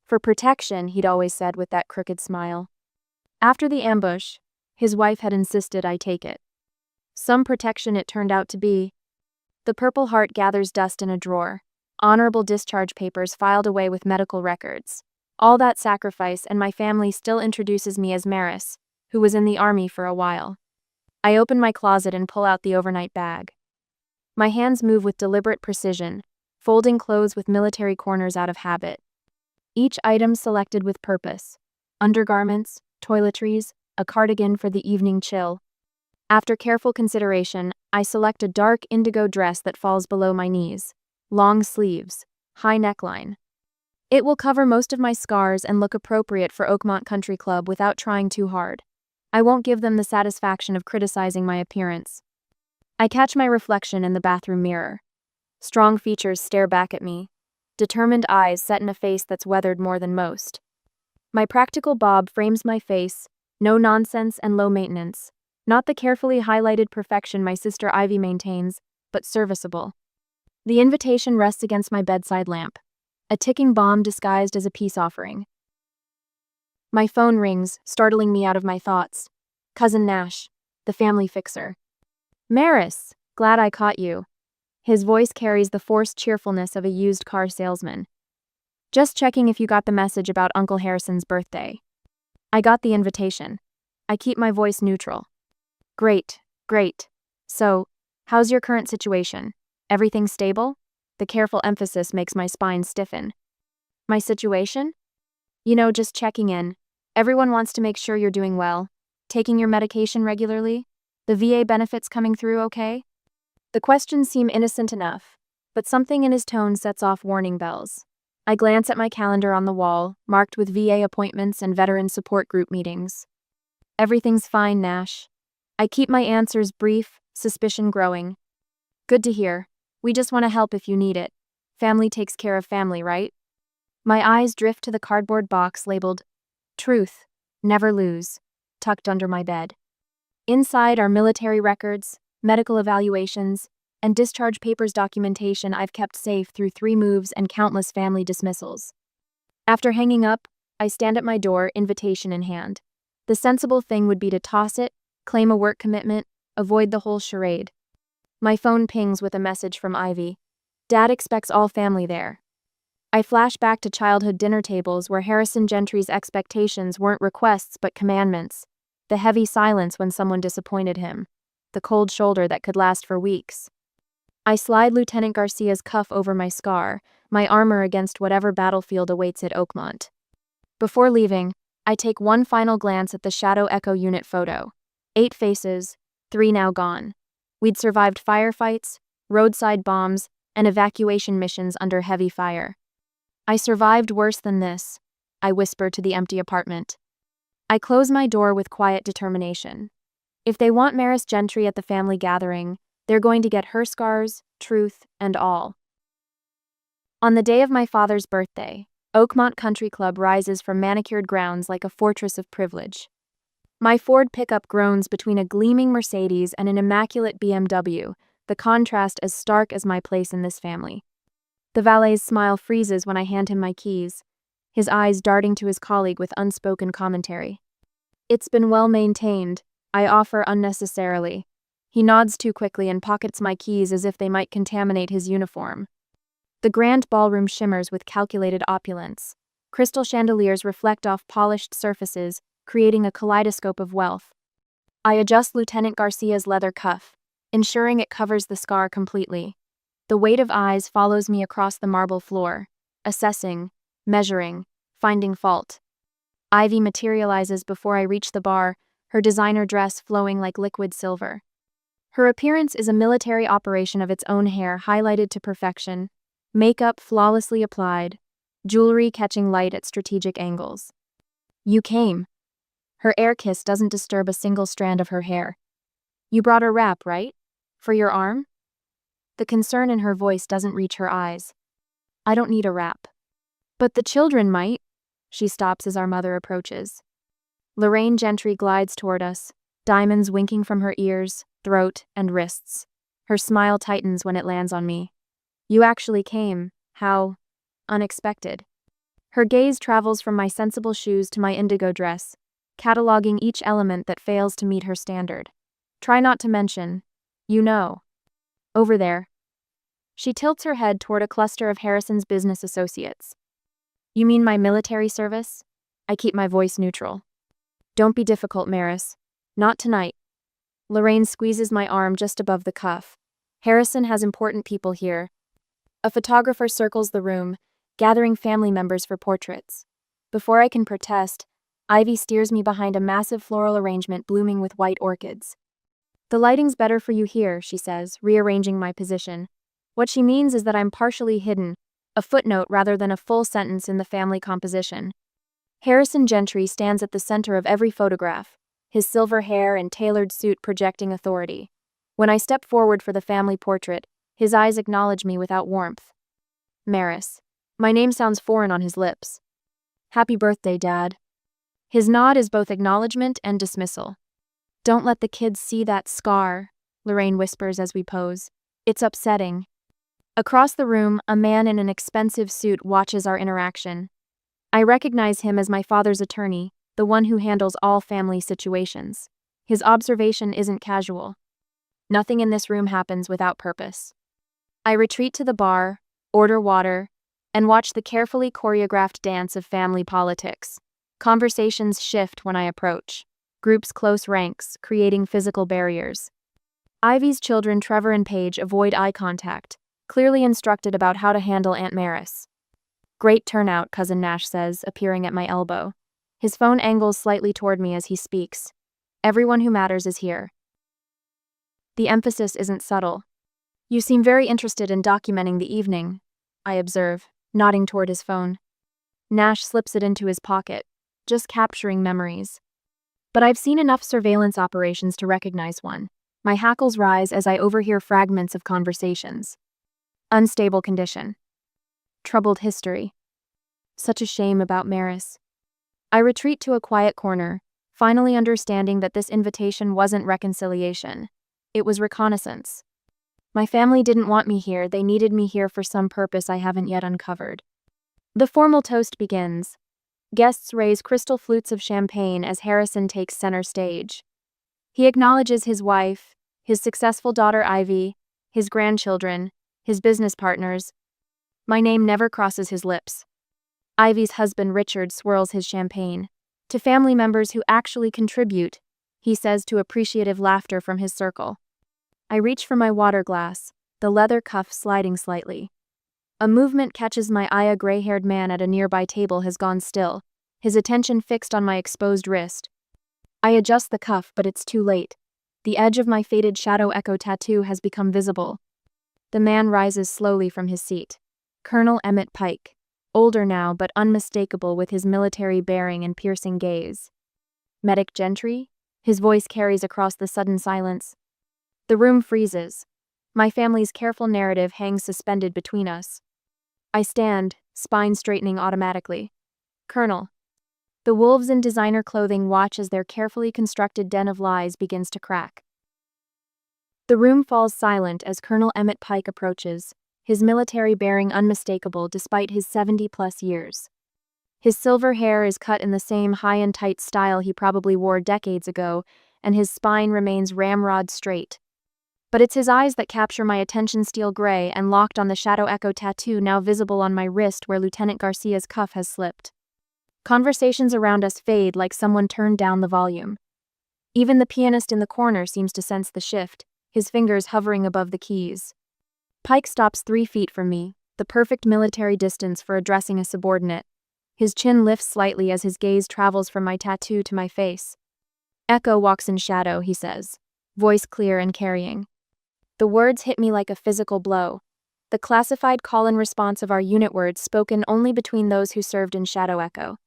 A: For protection, he'd always said with that crooked smile. After the ambush, his wife had insisted I take it. Some protection it turned out to be. The Purple Heart gathers dust in a drawer. Honorable discharge papers filed away with medical records. All that sacrifice, and my family still introduces me as Maris, who was in the army for a while. I open my closet and pull out the overnight bag. My hands move with deliberate precision, folding clothes with military corners out of habit. Each item selected with purpose. Undergarments, toiletries, a cardigan for the evening chill. After careful consideration, I select a dark indigo dress that falls below my knees. Long sleeves, high neckline. It will cover most of my scars and look appropriate for Oakmont Country Club without trying too hard. I won't give them the satisfaction of criticizing my appearance. I catch my reflection in the bathroom mirror. Strong features stare back at me. Determined eyes set in a face that's weathered more than most. My practical bob frames my face, no nonsense and low maintenance. Not the carefully highlighted perfection my sister Ivy maintains, but serviceable. The invitation rests against my bedside lamp, a ticking bomb disguised as a peace offering. My phone rings, startling me out of my thoughts. Cousin Nash, the family fixer. Maris, glad I caught you. His voice carries the forced cheerfulness of a used car salesman. Just checking if you got the message about Uncle Harrison's birthday. I got the invitation. I keep my voice neutral. Great, great. So, how's your current situation? Everything stable? The careful emphasis makes my spine stiffen. My situation? Just checking in. Everyone wants to make sure you're doing well. Taking your medication regularly? The VA benefits coming through okay? The questions seem innocent enough, but something in his tone sets off warning bells. I glance at my calendar on the wall, marked with VA appointments and veteran support group meetings. Everything's fine, Nash. I keep my answers brief, suspicion growing. Good to hear. We just want to help if you need it. Family takes care of family, right? My eyes drift to the cardboard box labeled, Truth, Never Lose, tucked under my bed. Inside are military records, medical evaluations, and discharge papers documentation I've kept safe through 3 moves and countless family dismissals. After hanging up, I stand at my door, invitation in hand. The sensible thing would be to toss it, claim a work commitment, avoid the whole charade. My phone pings with a message from Ivy. Dad expects all family there. I flash back to childhood dinner tables where Harrison Gentry's expectations weren't requests but commandments. The heavy silence when someone disappointed him. The cold shoulder that could last for weeks. I slide Lieutenant Garcia's cuff over my scar, my armor against whatever battlefield awaits at Oakmont. Before leaving, I take one final glance at the Shadow Echo unit photo. 8 faces, 3 now gone. We'd survived firefights, roadside bombs, and evacuation missions under heavy fire. I survived worse than this, I whisper to the empty apartment. I close my door with quiet determination. If they want Maris Gentry at the family gathering, they're going to get her scars, truth, and all. On the day of my father's birthday, Oakmont Country Club rises from manicured grounds like a fortress of privilege. My Ford pickup groans between a gleaming Mercedes and an immaculate BMW, the contrast as stark as my place in this family. The valet's smile freezes when I hand him my keys, his eyes darting to his colleague with unspoken commentary. It's been well maintained, I offer unnecessarily. He nods too quickly and pockets my keys as if they might contaminate his uniform. The grand ballroom shimmers with calculated opulence. Crystal chandeliers reflect off polished surfaces, creating a kaleidoscope of wealth. I adjust Lieutenant Garcia's leather cuff, ensuring it covers the scar completely. The weight of eyes follows me across the marble floor, assessing, measuring, finding fault. Ivy materializes before I reach the bar, her designer dress flowing like liquid silver. Her appearance is a military operation of its own, hair highlighted to perfection, makeup flawlessly applied, jewelry catching light at strategic angles. You came. Her air kiss doesn't disturb a single strand of her hair. You brought a wrap, right? For your arm? The concern in her voice doesn't reach her eyes. I don't need a wrap. But the children might. She stops as our mother approaches. Lorraine Gentry glides toward us, diamonds winking from her ears, throat, and wrists. Her smile tightens when it lands on me. You actually came. How unexpected. Her gaze travels from my sensible shoes to my indigo dress, cataloging each element that fails to meet her standard. Try not to mention, you know. Over there. She tilts her head toward a cluster of Harrison's business associates. You mean my military service? I keep my voice neutral. Don't be difficult, Maris. Not tonight. Lorraine squeezes my arm just above the cuff. Harrison has important people here. A photographer circles the room, gathering family members for portraits. Before I can protest, Ivy steers me behind a massive floral arrangement blooming with white orchids. The lighting's better for you here, she says, rearranging my position. What she means is that I'm partially hidden, a footnote rather than a full sentence in the family composition. Harrison Gentry stands at the center of every photograph, his silver hair and tailored suit projecting authority. When I step forward for the family portrait, his eyes acknowledge me without warmth. Maris. My name sounds foreign on his lips. Happy birthday, Dad. His nod is both acknowledgement and dismissal. Don't let the kids see that scar, Lorraine whispers as we pose. It's upsetting. Across the room, a man in an expensive suit watches our interaction. I recognize him as my father's attorney, the one who handles all family situations. His observation isn't casual. Nothing in this room happens without purpose. I retreat to the bar, order water, and watch the carefully choreographed dance of family politics. Conversations shift when I approach. Groups close ranks, creating physical barriers. Ivy's children, Trevor and Paige, avoid eye contact, clearly instructed about how to handle Aunt Maris. Great turnout, Cousin Nash says, appearing at my elbow. His phone angles slightly toward me as he speaks. Everyone who matters is here. The emphasis isn't subtle. You seem very interested in documenting the evening, I observe, nodding toward his phone. Nash slips it into his pocket, just capturing memories. But I've seen enough surveillance operations to recognize one. My hackles rise as I overhear fragments of conversations. Unstable condition. Troubled history. Such a shame about Maris. I retreat to a quiet corner, finally understanding that this invitation wasn't reconciliation. It was reconnaissance. My family didn't want me here, they needed me here for some purpose I haven't yet uncovered. The formal toast begins. Guests raise crystal flutes of champagne as Harrison takes center stage. He acknowledges his wife, his successful daughter Ivy, his grandchildren, his business partners. My name never crosses his lips. Ivy's husband Richard swirls his champagne. To family members who actually contribute, he says to appreciative laughter from his circle. I reach for my water glass, the leather cuff sliding slightly. A movement catches my eye. A gray-haired man at a nearby table has gone still, his attention fixed on my exposed wrist. I adjust the cuff, but it's too late. The edge of my faded shadow echo tattoo has become visible. The man rises slowly from his seat. Colonel Emmett Pike, older now but unmistakable with his military bearing and piercing gaze. Medic Gentry? His voice carries across the sudden silence. The room freezes. My family's careful narrative hangs suspended between us. I stand, spine straightening automatically. Colonel. The wolves in designer clothing watch as their carefully constructed den of lies begins to crack. The room falls silent as Colonel Emmett Pike approaches, his military bearing unmistakable despite his 70-plus years. His silver hair is cut in the same high and tight style he probably wore decades ago, and his spine remains ramrod straight. But it's his eyes that capture my attention, steel gray and locked on the shadow echo tattoo now visible on my wrist where Lieutenant Garcia's cuff has slipped. Conversations around us fade like someone turned down the volume. Even the pianist in the corner seems to sense the shift, his fingers hovering above the keys. Pike stops 3 feet from me, the perfect military distance for addressing a subordinate. His chin lifts slightly as his gaze travels from my tattoo to my face. Echo walks in shadow, he says, voice clear and carrying. The words hit me like a physical blow. The classified call-in response of our unit words spoken only between those who served in Shadow Echo.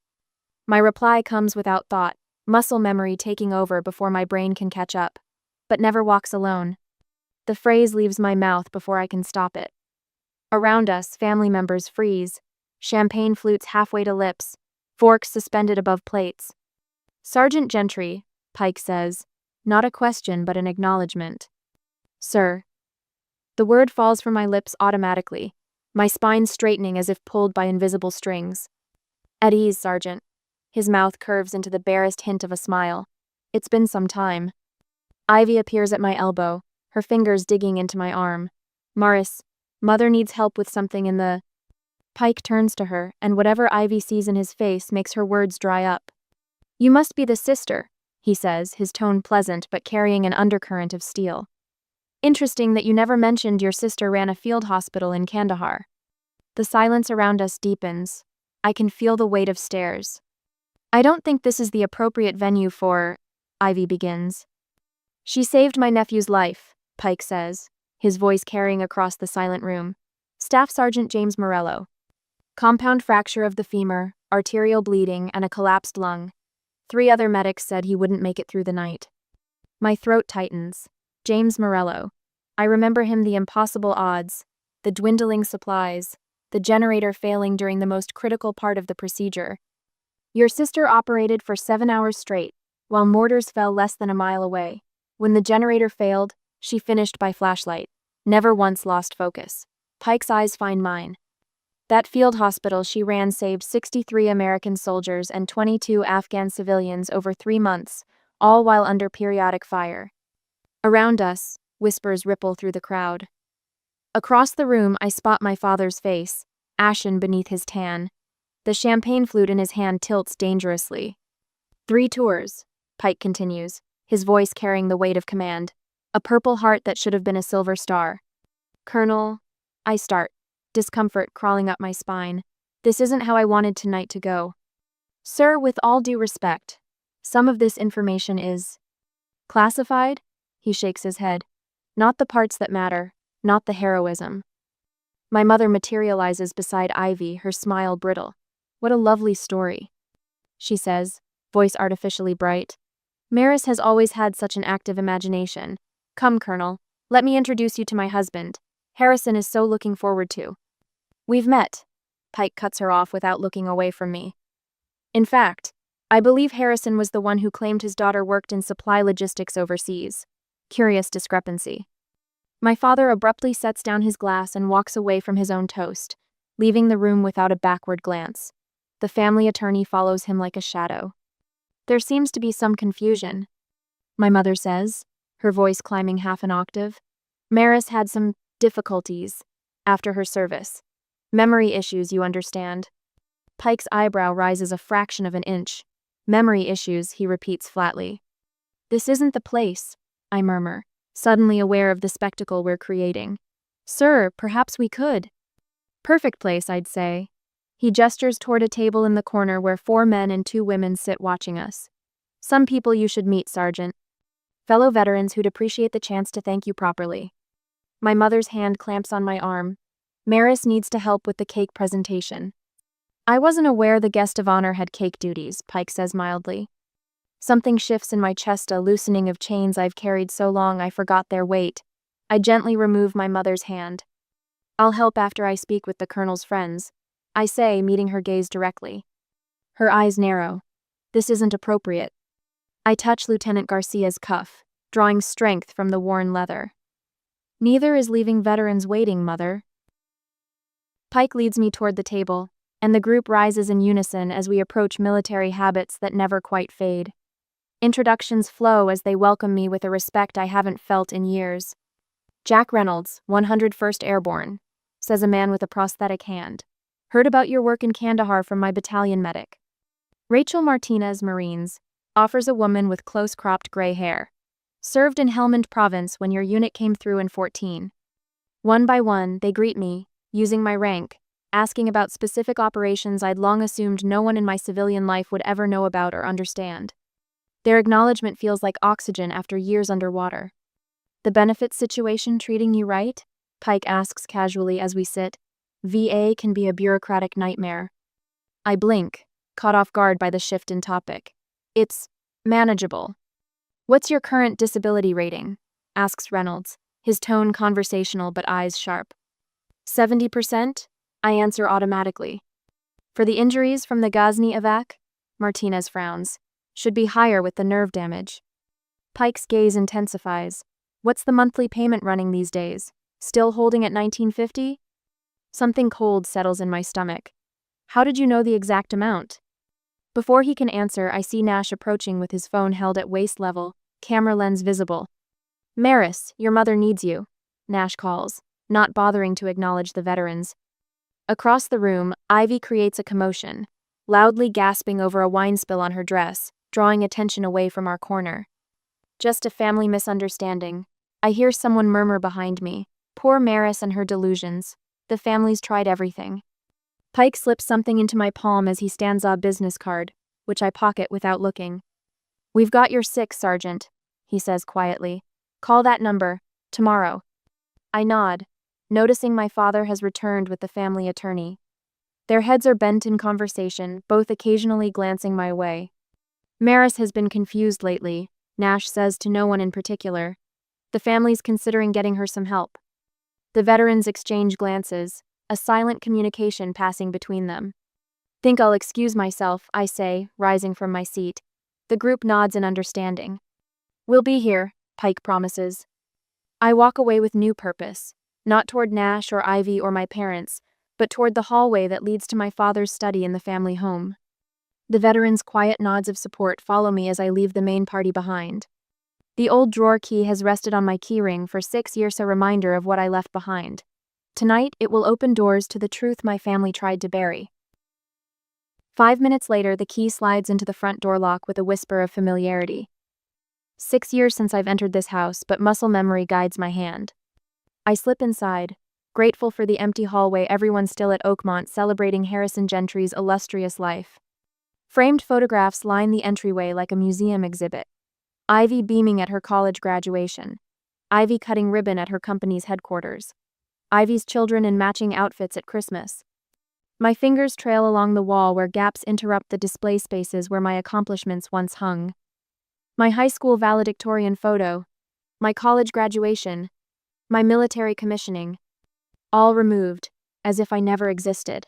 A: My reply comes without thought, muscle memory taking over before my brain can catch up, but never walks alone. The phrase leaves my mouth before I can stop it. Around us, family members freeze, champagne flutes halfway to lips, forks suspended above plates. Sergeant Gentry, Pike says, not a question but an acknowledgement. Sir. The word falls from my lips automatically, my spine straightening as if pulled by invisible strings. At ease, Sergeant. His mouth curves into the barest hint of a smile. It's been some time. Ivy appears at my elbow, her fingers digging into my arm. Morris, Mother needs help with something in the... Pike turns to her, and whatever Ivy sees in his face makes her words dry up. You must be the sister, he says, his tone pleasant but carrying an undercurrent of steel. Interesting that you never mentioned your sister ran a field hospital in Kandahar. The silence around us deepens. I can feel the weight of stares. I don't think this is the appropriate venue for... Ivy begins. She saved my nephew's life, Pike says, his voice carrying across the silent room. Staff Sergeant James Morello. Compound fracture of the femur, arterial bleeding, and a collapsed lung. 3 other medics said he wouldn't make it through the night. My throat tightens. James Morello. I remember him, the impossible odds, the dwindling supplies, the generator failing during the most critical part of the procedure. Your sister operated for 7 hours straight, while mortars fell less than a mile away. When the generator failed, she finished by flashlight. Never once lost focus. Pike's eyes find mine. That field hospital she ran saved 63 American soldiers and 22 Afghan civilians over 3 months, all while under periodic fire. Around us, whispers ripple through the crowd. Across the room, I spot my father's face, ashen beneath his tan. The champagne flute in his hand tilts dangerously. 3 tours, Pike continues, his voice carrying the weight of command. A purple heart that should have been a silver star. Colonel, I start, discomfort crawling up my spine. This isn't how I wanted tonight to go. Sir, with all due respect, some of this information is... Classified? He shakes his head. Not the parts that matter, not the heroism. My mother materializes beside Ivy, her smile brittle. What a lovely story, she says, voice artificially bright. Maris has always had such an active imagination. Come, Colonel, let me introduce you to my husband. Harrison is so looking forward to. We've met. Pike cuts her off without looking away from me. In fact, I believe Harrison was the one who claimed his daughter worked in supply logistics overseas. Curious discrepancy. My father abruptly sets down his glass and walks away from his own toast, leaving the room without a backward glance. The family attorney follows him like a shadow. There seems to be some confusion, my mother says, her voice climbing half an octave. Maris had some difficulties after her service. Memory issues, you understand. Pike's eyebrow rises a fraction of an inch. Memory issues, he repeats flatly. This isn't the place, I murmur, suddenly aware of the spectacle we're creating. Sir, perhaps we could. Perfect place, I'd say. He gestures toward a table in the corner where 4 men and 2 women sit watching us. Some people you should meet, Sergeant. Fellow veterans who'd appreciate the chance to thank you properly. My mother's hand clamps on my arm. Maris needs to help with the cake presentation. I wasn't aware the guest of honor had cake duties, Pike says mildly. Something shifts in my chest, a loosening of chains I've carried so long I forgot their weight. I gently remove my mother's hand. I'll help after I speak with the Colonel's friends, I say, meeting her gaze directly. Her eyes narrow. This isn't appropriate. I touch Lieutenant Garcia's cuff, drawing strength from the worn leather. Neither is leaving veterans waiting, Mother. Pike leads me toward the table, and the group rises in unison as we approach military habits that never quite fade. Introductions flow as they welcome me with a respect I haven't felt in years. Jack Reynolds, 101st Airborne, says a man with a prosthetic hand. Heard about your work in Kandahar from my battalion medic. Rachel Martinez, Marines, offers a woman with close-cropped gray hair. Served in Helmand Province when your unit came through in 14. One by one, they greet me, using my rank, asking about specific operations I'd long assumed no one in my civilian life would ever know about or understand. Their acknowledgement feels like oxygen after years underwater. The benefits situation treating you right? Pike asks casually as we sit. VA can be a bureaucratic nightmare. I blink, caught off guard by the shift in topic. It's manageable. What's your current disability rating? Asks Reynolds, his tone conversational but eyes sharp. 70%? I answer automatically. For the injuries from the Ghazni evac? Martinez frowns. Should be higher with the nerve damage. Pike's gaze intensifies. What's the monthly payment running these days? Still holding at $19.50? Something cold settles in my stomach. How did you know the exact amount? Before he can answer, I see Nash approaching with his phone held at waist level, camera lens visible. Maris, your mother needs you, Nash calls, not bothering to acknowledge the veterans. Across the room, Ivy creates a commotion, loudly gasping over a wine spill on her dress, drawing attention away from our corner. Just a family misunderstanding. I hear someone murmur behind me. Poor Maris and her delusions. The family's tried everything. Pike slips something into my palm as he stands a business card, which I pocket without looking. We've got your 6, Sergeant, he says quietly. Call that number, tomorrow. I nod, noticing my father has returned with the family attorney. Their heads are bent in conversation, both occasionally glancing my way. Maris has been confused lately, Nash says to no one in particular. The family's considering getting her some help. The veterans exchange glances, a silent communication passing between them. Think I'll excuse myself, I say, rising from my seat. The group nods in understanding. We'll be here, Pike promises. I walk away with new purpose, not toward Nash or Ivy or my parents, but toward the hallway that leads to my father's study in the family home. The veterans' quiet nods of support follow me as I leave the main party behind. The old drawer key has rested on my keyring for 6 years, a reminder of what I left behind. Tonight, it will open doors to the truth my family tried to bury. 5 minutes later, the key slides into the front door lock with a whisper of familiarity. 6 years since I've entered this house, but muscle memory guides my hand. I slip inside, grateful for the empty hallway, everyone still at Oakmont celebrating Harrison Gentry's illustrious life. Framed photographs line the entryway like a museum exhibit. Ivy beaming at her college graduation. Ivy cutting ribbon at her company's headquarters. Ivy's children in matching outfits at Christmas. My fingers trail along the wall where gaps interrupt the display spaces where my accomplishments once hung. My high school valedictorian photo. My college graduation. My military commissioning. All removed, as if I never existed.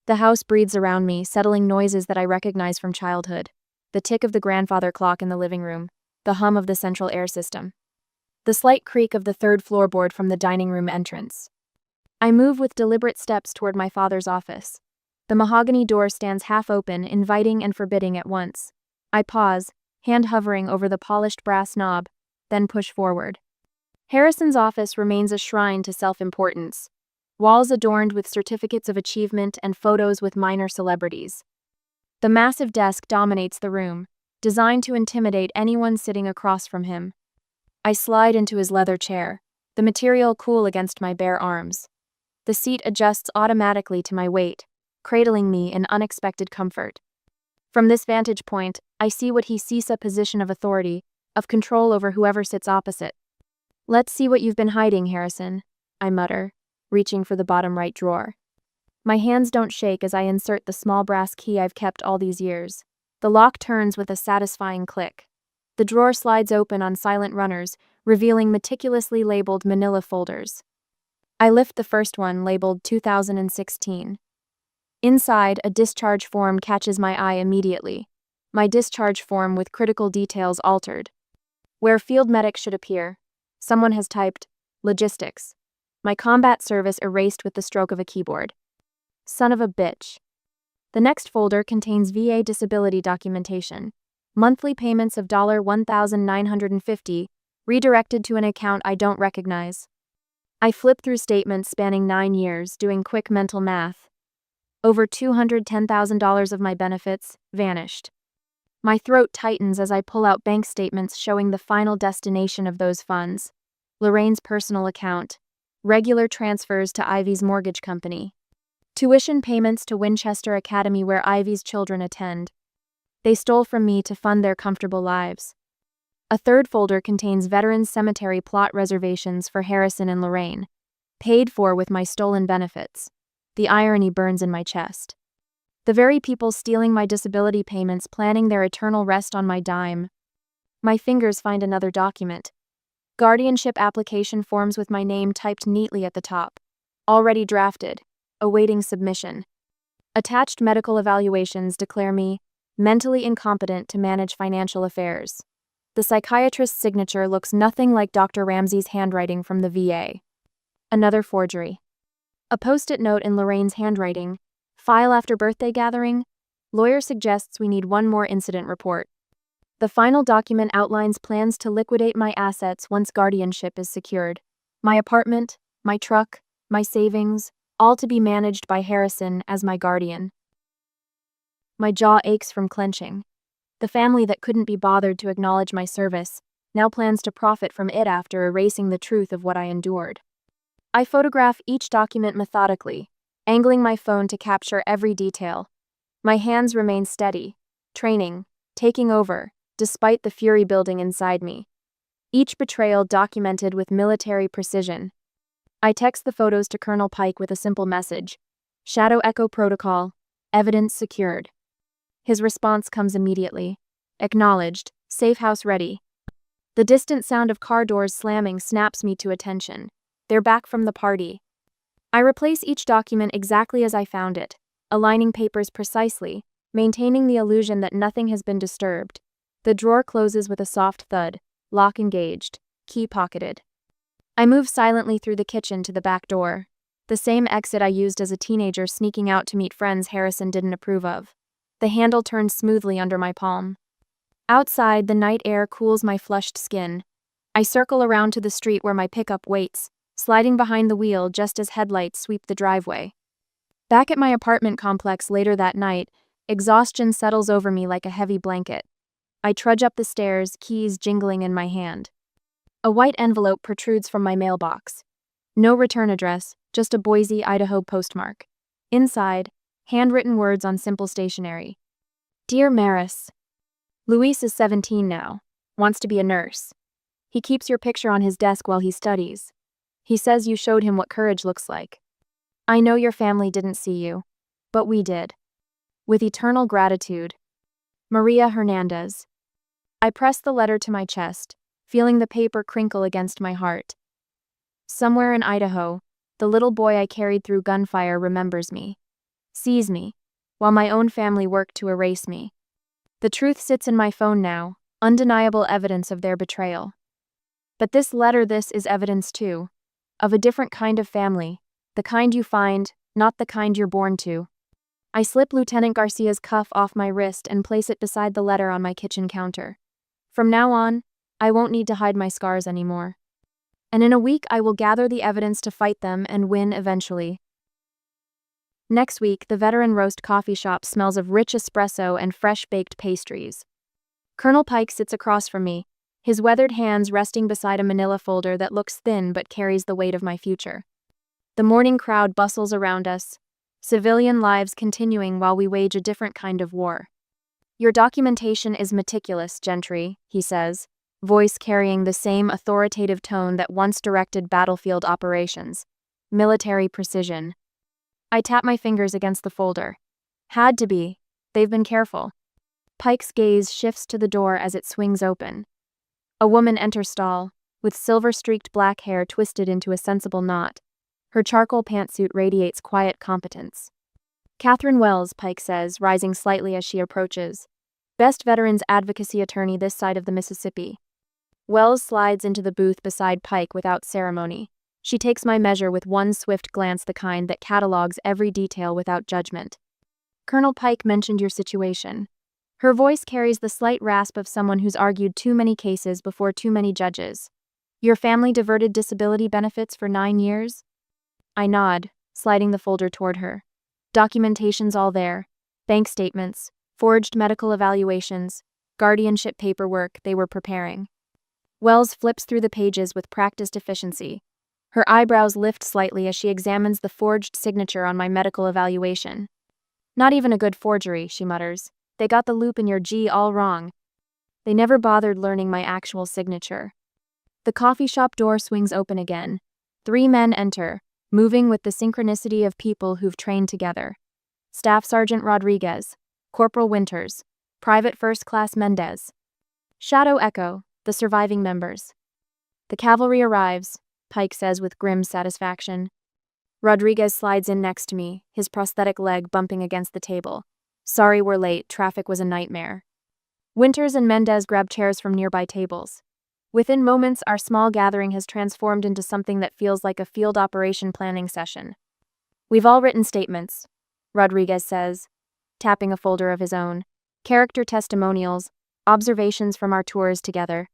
A: The house breathes around me, settling noises that I recognize from childhood. The tick of the grandfather clock in the living room. The hum of the central air system. The slight creak of the third floorboard from the dining room entrance. I move with deliberate steps toward my father's office. The mahogany door stands half open, inviting and forbidding at once. I pause, hand hovering over the polished brass knob, then push forward. Harrison's office remains a shrine to self-importance. Walls adorned with certificates of achievement and photos with minor celebrities. The massive desk dominates the room, designed to intimidate anyone sitting across from him. I slide into his leather chair, the material cool against my bare arms. The seat adjusts automatically to my weight, cradling me in unexpected comfort. From this vantage point, I see what he sees: a position of authority, of control over whoever sits opposite. Let's see what you've been hiding, Harrison, I mutter, reaching for the bottom right drawer. My hands don't shake as I insert the small brass key I've kept all these years. The lock turns with a satisfying click. The drawer slides open on silent runners, revealing meticulously labeled manila folders. I lift the first one, labeled 2016. Inside, a discharge form catches my eye immediately. My discharge form with critical details altered. Where field medic should appear, someone has typed, logistics. My combat service erased with the stroke of a keyboard. Son of a bitch. The next folder contains VA disability documentation. Monthly payments of $1,950, redirected to an account I don't recognize. I flip through statements spanning 9 years, doing quick mental math. Over $210,000 of my benefits vanished. My throat tightens as I pull out bank statements showing the final destination of those funds. Lorraine's personal account. Regular transfers to Ivy's mortgage company. Tuition payments to Winchester Academy where Ivy's children attend. They stole from me to fund their comfortable lives. A third folder contains Veterans Cemetery plot reservations for Harrison and Lorraine, paid for with my stolen benefits. The irony burns in my chest. The very people stealing my disability payments, planning their eternal rest on my dime. My fingers find another document. Guardianship application forms with my name typed neatly at the top. Already drafted. Awaiting submission. Attached medical evaluations declare me mentally incompetent to manage financial affairs. The psychiatrist's signature looks nothing like Dr. Ramsey's handwriting from the VA. Another forgery. A post-it note in Lorraine's handwriting. File after birthday gathering? Lawyer suggests we need one more incident report. The final document outlines plans to liquidate my assets once guardianship is secured. My apartment, my truck, my savings, all to be managed by Harrison as my guardian. My jaw aches from clenching. The family that couldn't be bothered to acknowledge my service now plans to profit from it after erasing the truth of what I endured. I photograph each document methodically, angling my phone to capture every detail. My hands remain steady, training, taking over, despite the fury building inside me. Each betrayal documented with military precision. I text the photos to Colonel Pike with a simple message: Shadow Echo Protocol, evidence secured. His response comes immediately. Acknowledged, safe house ready. The distant sound of car doors slamming snaps me to attention. They're back from the party. I replace each document exactly as I found it, aligning papers precisely, maintaining the illusion that nothing has been disturbed. The drawer closes with a soft thud, lock engaged, key pocketed. I move silently through the kitchen to the back door, the same exit I used as a teenager sneaking out to meet friends Harrison didn't approve of. The handle turns smoothly under my palm. Outside, the night air cools my flushed skin. I circle around to the street where my pickup waits, sliding behind the wheel just as headlights sweep the driveway. Back at my apartment complex later that night, exhaustion settles over me like a heavy blanket. I trudge up the stairs, keys jingling in my hand. A white envelope protrudes from my mailbox. No return address, just a Boise, Idaho postmark. Inside, handwritten words on simple stationery. Dear Maris, Luis is 17 now, wants to be a nurse. He keeps your picture on his desk while he studies. He says you showed him what courage looks like. I know your family didn't see you, but we did. With eternal gratitude. Maria Hernandez. I press the letter to my chest, feeling the paper crinkle against my heart. Somewhere in Idaho, the little boy I carried through gunfire remembers me, sees me, while my own family worked to erase me. The truth sits in my phone now, undeniable evidence of their betrayal. But this is evidence too, of a different kind of family, the kind you find, not the kind you're born to. I slip Lieutenant Garcia's cuff off my wrist and place it beside the letter on my kitchen counter. From now on, I won't need to hide my scars anymore. And in a week I will gather the evidence to fight them and win eventually. Next week, the Veteran Roast coffee shop smells of rich espresso and fresh-baked pastries. Colonel Pike sits across from me, his weathered hands resting beside a manila folder that looks thin but carries the weight of my future. The morning crowd bustles around us, civilian lives continuing while we wage a different kind of war. Your documentation is meticulous, Gentry, he says, voice carrying the same authoritative tone that once directed battlefield operations. Military precision. I tap my fingers against the folder. Had to be. They've been careful. Pike's gaze shifts to the door as it swings open. A woman enters stall, with silver-streaked black hair twisted into a sensible knot. Her charcoal pantsuit radiates quiet competence. Catherine Wells, Pike says, rising slightly as she approaches. Best veterans advocacy attorney this side of the Mississippi. Wells slides into the booth beside Pike without ceremony. She takes my measure with one swift glance, the kind that catalogs every detail without judgment. Colonel Pike mentioned your situation. Her voice carries the slight rasp of someone who's argued too many cases before too many judges. Your family diverted disability benefits for 9 years? I nod, sliding the folder toward her. Documentation's all there. Bank statements, forged medical evaluations, guardianship paperwork they were preparing. Wells flips through the pages with practiced efficiency. Her eyebrows lift slightly as she examines the forged signature on my medical evaluation. Not even a good forgery, she mutters. They got the loop in your G all wrong. They never bothered learning my actual signature. The coffee shop door swings open again. 3 men enter, moving with the synchronicity of people who've trained together. Staff Sergeant Rodriguez, Corporal Winters, Private First Class Mendez. Shadow Echo, the surviving members. The cavalry arrives, Pike says with grim satisfaction. Rodriguez slides in next to me, his prosthetic leg bumping against the table. Sorry we're late, traffic was a nightmare. Winters and Mendez grab chairs from nearby tables. Within moments, our small gathering has transformed into something that feels like a field operation planning session. We've all written statements, Rodriguez says, tapping a folder of his own. Character testimonials, observations from our tours together.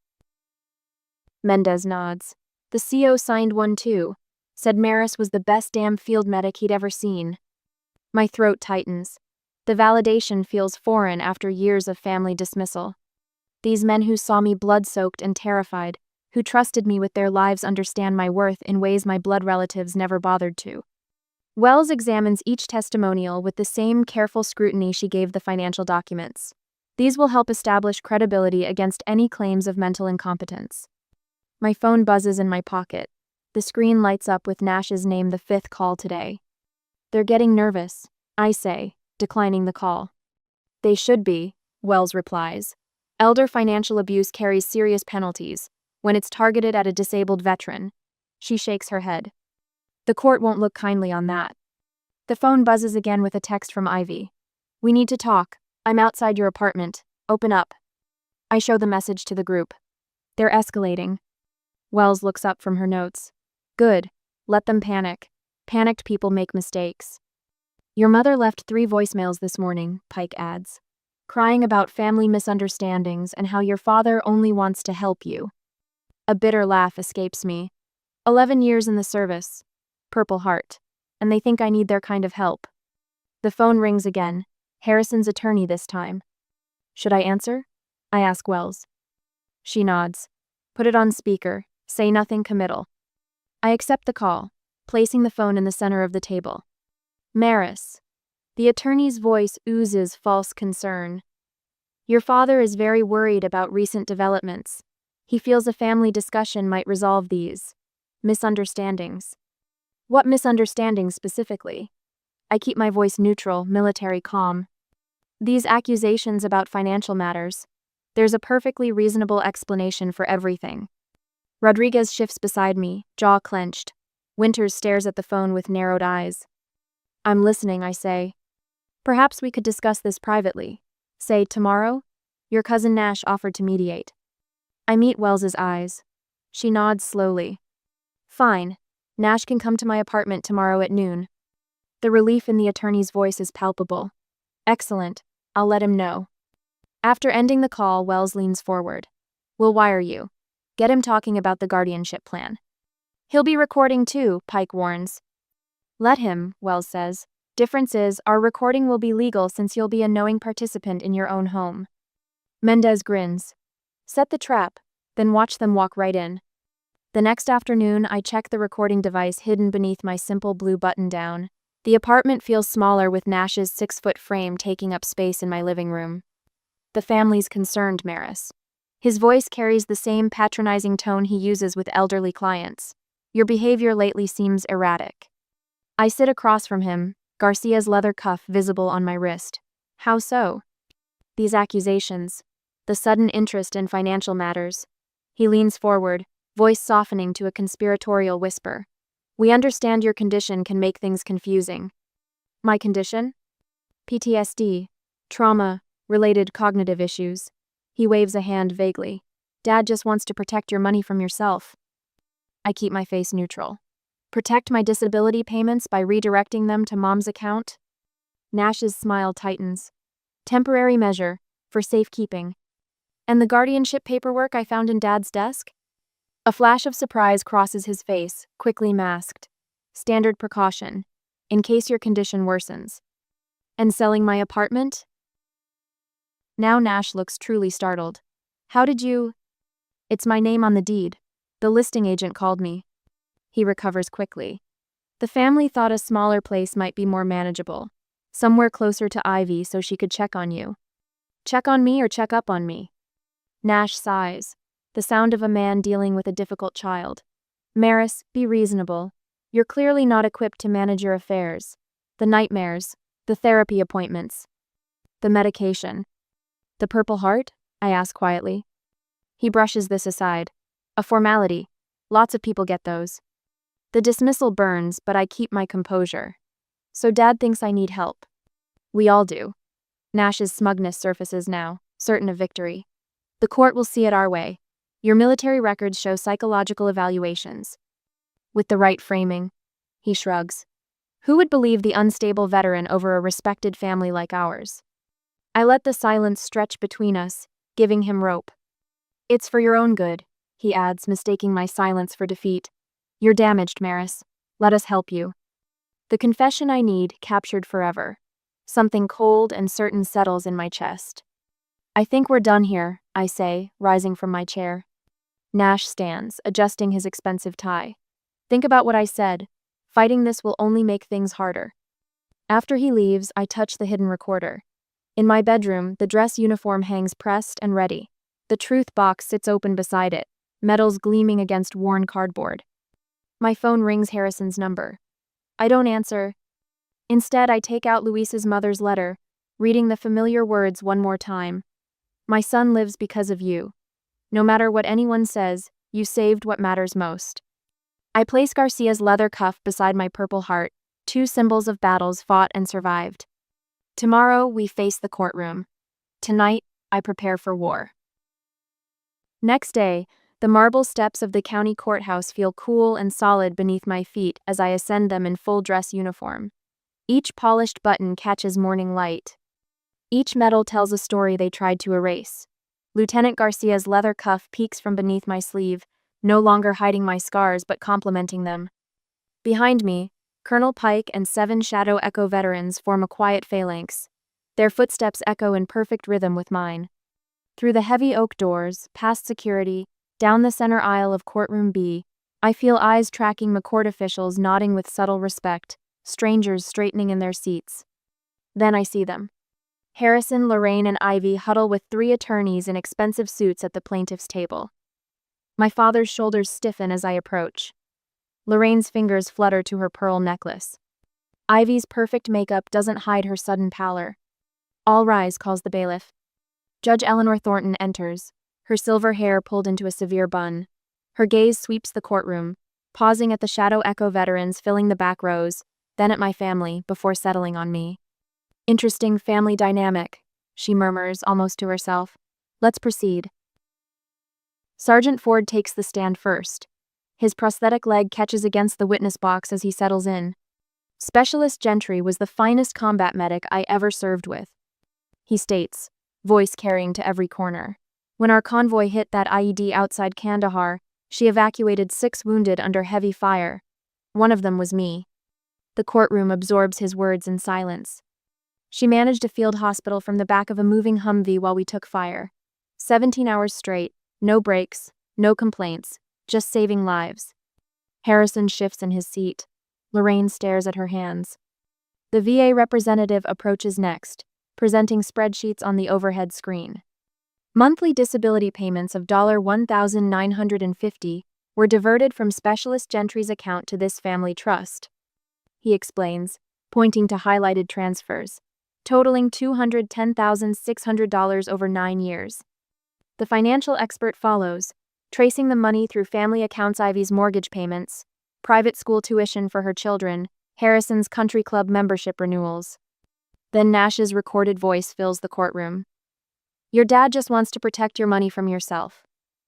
A: Mendez nods. The CO signed one too. Said Maris was the best damn field medic he'd ever seen. My throat tightens. The validation feels foreign after years of family dismissal. These men who saw me blood-soaked and terrified, who trusted me with their lives, understand my worth in ways my blood relatives never bothered to. Wells examines each testimonial with the same careful scrutiny she gave the financial documents. These will help establish credibility against any claims of mental incompetence. My phone buzzes in my pocket. The screen lights up with Nash's name, the 5th call today. They're getting nervous, I say, declining the call. They should be, Wells replies. Elder financial abuse carries serious penalties when it's targeted at a disabled veteran. She shakes her head. The court won't look kindly on that. The phone buzzes again with a text from Ivy. We need to talk. I'm outside your apartment. Open up. I show the message to the group. They're escalating. Wells looks up from her notes. Good. Let them panic. Panicked people make mistakes. Your mother left 3 voicemails this morning, Pike adds. Crying about family misunderstandings and how your father only wants to help you. A bitter laugh escapes me. 11 years in the service. Purple Heart. And they think I need their kind of help. The phone rings again. Harrison's attorney this time. Should I answer? I ask Wells. She nods. Put it on speaker. Say nothing committal. I accept the call, placing the phone in the center of the table. Maris. The attorney's voice oozes false concern. Your father is very worried about recent developments. He feels a family discussion might resolve these misunderstandings. What misunderstandings specifically? I keep my voice neutral, military calm. These accusations about financial matters. There's a perfectly reasonable explanation for everything. Rodriguez shifts beside me, jaw clenched. Winters stares at the phone with narrowed eyes. I'm listening, I say. Perhaps we could discuss this privately. Say, tomorrow? Your cousin Nash offered to mediate. I meet Wells's eyes. She nods slowly. Fine. Nash can come to my apartment tomorrow at noon. The relief in the attorney's voice is palpable. Excellent. I'll let him know. After ending the call, Wells leans forward. We'll wire you. Get him talking about the guardianship plan. He'll be recording too, Pike warns. Let him, Wells says. Difference is, our recording will be legal since you'll be a knowing participant in your own home. Mendez grins. Set the trap, then watch them walk right in. The next afternoon, I check the recording device hidden beneath my simple blue button-down. The apartment feels smaller with Nash's 6-foot frame taking up space in my living room. The family's concerned, Maris. His voice carries the same patronizing tone he uses with elderly clients. Your behavior lately seems erratic. I sit across from him, Garcia's leather cuff visible on my wrist. How so? These accusations. The sudden interest in financial matters. He leans forward, voice softening to a conspiratorial whisper. We understand your condition can make things confusing. My condition? PTSD, trauma-related cognitive issues. He waves a hand vaguely. Dad just wants to protect your money from yourself. I keep my face neutral. Protect my disability payments by redirecting them to Mom's account? Nash's smile tightens. Temporary measure, for safekeeping. And the guardianship paperwork I found in Dad's desk? A flash of surprise crosses his face, quickly masked. Standard precaution, in case your condition worsens. And selling my apartment? Now Nash looks truly startled. How did you? It's my name on the deed. The listing agent called me. He recovers quickly. The family thought a smaller place might be more manageable. Somewhere closer to Ivy so she could check on you. Check on me or check up on me? Nash sighs. The sound of a man dealing with a difficult child. Maris, be reasonable. You're clearly not equipped to manage your affairs. The nightmares, the therapy appointments, the medication. The Purple Heart? I ask quietly. He brushes this aside. A formality. Lots of people get those. The dismissal burns, but I keep my composure. So Dad thinks I need help. We all do. Nash's smugness surfaces now, certain of victory. The court will see it our way. Your military records show psychological evaluations. With the right framing. He shrugs. Who would believe the unstable veteran over a respected family like ours? I let the silence stretch between us, giving him rope. It's for your own good, he adds, mistaking my silence for defeat. You're damaged, Maris. Let us help you. The confession I need, captured forever. Something cold and certain settles in my chest. I think we're done here, I say, rising from my chair. Nash stands, adjusting his expensive tie. Think about what I said. Fighting this will only make things harder. After he leaves, I touch the hidden recorder. In my bedroom, the dress uniform hangs pressed and ready. The truth box sits open beside it, metals gleaming against worn cardboard. My phone rings Harrison's number. I don't answer. Instead, I take out Luis's mother's letter, reading the familiar words one more time. My son lives because of you. No matter what anyone says, you saved what matters most. I place Garcia's leather cuff beside my Purple Heart, two symbols of battles fought and survived. Tomorrow, we face the courtroom. Tonight, I prepare for war. Next day, the marble steps of the county courthouse feel cool and solid beneath my feet as I ascend them in full dress uniform. Each polished button catches morning light. Each medal tells a story they tried to erase. Lieutenant Garcia's leather cuff peeks from beneath my sleeve, no longer hiding my scars but complementing them. Behind me, Colonel Pike and 7 Shadow Echo veterans form a quiet phalanx. Their footsteps echo in perfect rhythm with mine. Through the heavy oak doors, past security, down the center aisle of courtroom B, I feel eyes tracking McCourt officials nodding with subtle respect, strangers straightening in their seats. Then I see them. Harrison, Lorraine, and Ivy huddle with 3 attorneys in expensive suits at the plaintiff's table. My father's shoulders stiffen as I approach. Lorraine's fingers flutter to her pearl necklace. Ivy's perfect makeup doesn't hide her sudden pallor. All rise, calls the bailiff. Judge Eleanor Thornton enters, her silver hair pulled into a severe bun. Her gaze sweeps the courtroom, pausing at the Shadow Echo veterans filling the back rows, then at my family, before settling on me. Interesting family dynamic, she murmurs, almost to herself. Let's proceed. Sergeant Ford takes the stand first. His prosthetic leg catches against the witness box as he settles in. Specialist Gentry was the finest combat medic I ever served with, he states, voice carrying to every corner. When our convoy hit that IED outside Kandahar, she evacuated 6 wounded under heavy fire. One of them was me. The courtroom absorbs his words in silence. She managed a field hospital from the back of a moving Humvee while we took fire. 17 hours straight, no breaks, no complaints, just saving lives. Harrison shifts in his seat. Lorraine stares at her hands. The VA representative approaches next, presenting spreadsheets on the overhead screen. Monthly disability payments of $1,950 were diverted from Specialist Gentry's account to this family trust, he explains, pointing to highlighted transfers, totaling $210,600 over 9 years. The financial expert follows, tracing the money through family accounts: Ivy's mortgage payments, private school tuition for her children, Harrison's country club membership renewals. Then Nash's recorded voice fills the courtroom. Your dad just wants to protect your money from yourself.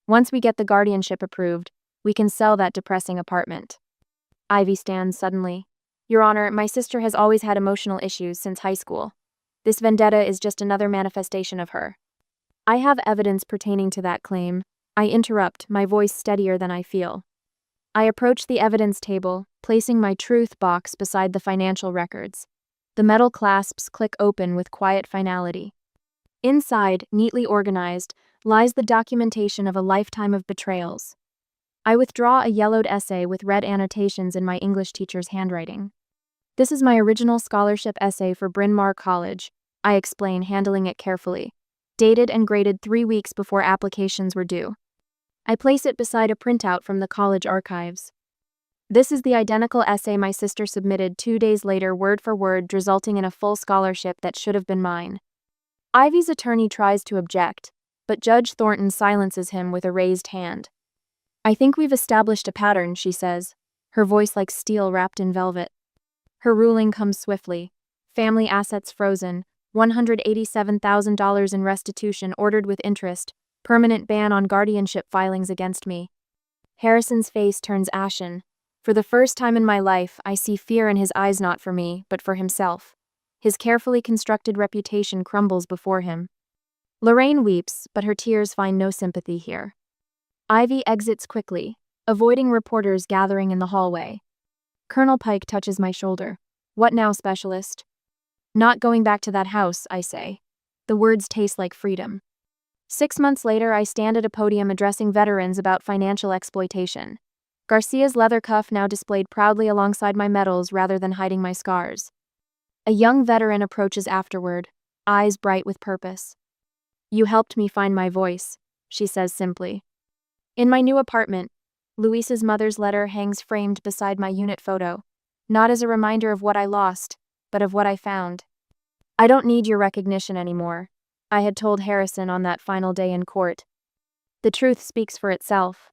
A: Once we get the guardianship approved, we can sell that depressing apartment. Ivy stands suddenly. Your Honor, my sister has always had emotional issues since high school. This vendetta is just another manifestation of her. I have evidence pertaining to that claim. I interrupt, my voice steadier than I feel. I approach the evidence table, placing my truth box beside the financial records. The metal clasps click open with quiet finality. Inside, neatly organized, lies the documentation of a lifetime of betrayals. I withdraw a yellowed essay with red annotations in my English teacher's handwriting. This is my original scholarship essay for Bryn Mawr College, I explain, handling it carefully. Dated and graded 3 weeks before applications were due. I place it beside a printout from the college archives. This is the identical essay my sister submitted 2 days later, word for word, resulting in a full scholarship that should have been mine. Ivy's attorney tries to object, but Judge Thornton silences him with a raised hand. I think we've established a pattern, she says, her voice like steel wrapped in velvet. Her ruling comes swiftly. Family assets frozen, $187,000 in restitution ordered with interest, permanent ban on guardianship filings against me. Harrison's face turns ashen. For the first time in my life, I see fear in his eyes, not for me, but for himself. His carefully constructed reputation crumbles before him. Lorraine weeps, but her tears find no sympathy here. Ivy exits quickly, avoiding reporters gathering in the hallway. Colonel Pike touches my shoulder. What now, specialist? Not going back to that house, I say. The words taste like freedom. 6 months later, I stand at a podium addressing veterans about financial exploitation. Garcia's leather cuff now displayed proudly alongside my medals rather than hiding my scars. A young veteran approaches afterward, eyes bright with purpose. You helped me find my voice, she says simply. In my new apartment, Luis's mother's letter hangs framed beside my unit photo, not as a reminder of what I lost, but of what I found. I don't need your recognition anymore, I had told Harrison on that final day in court. The truth speaks for itself.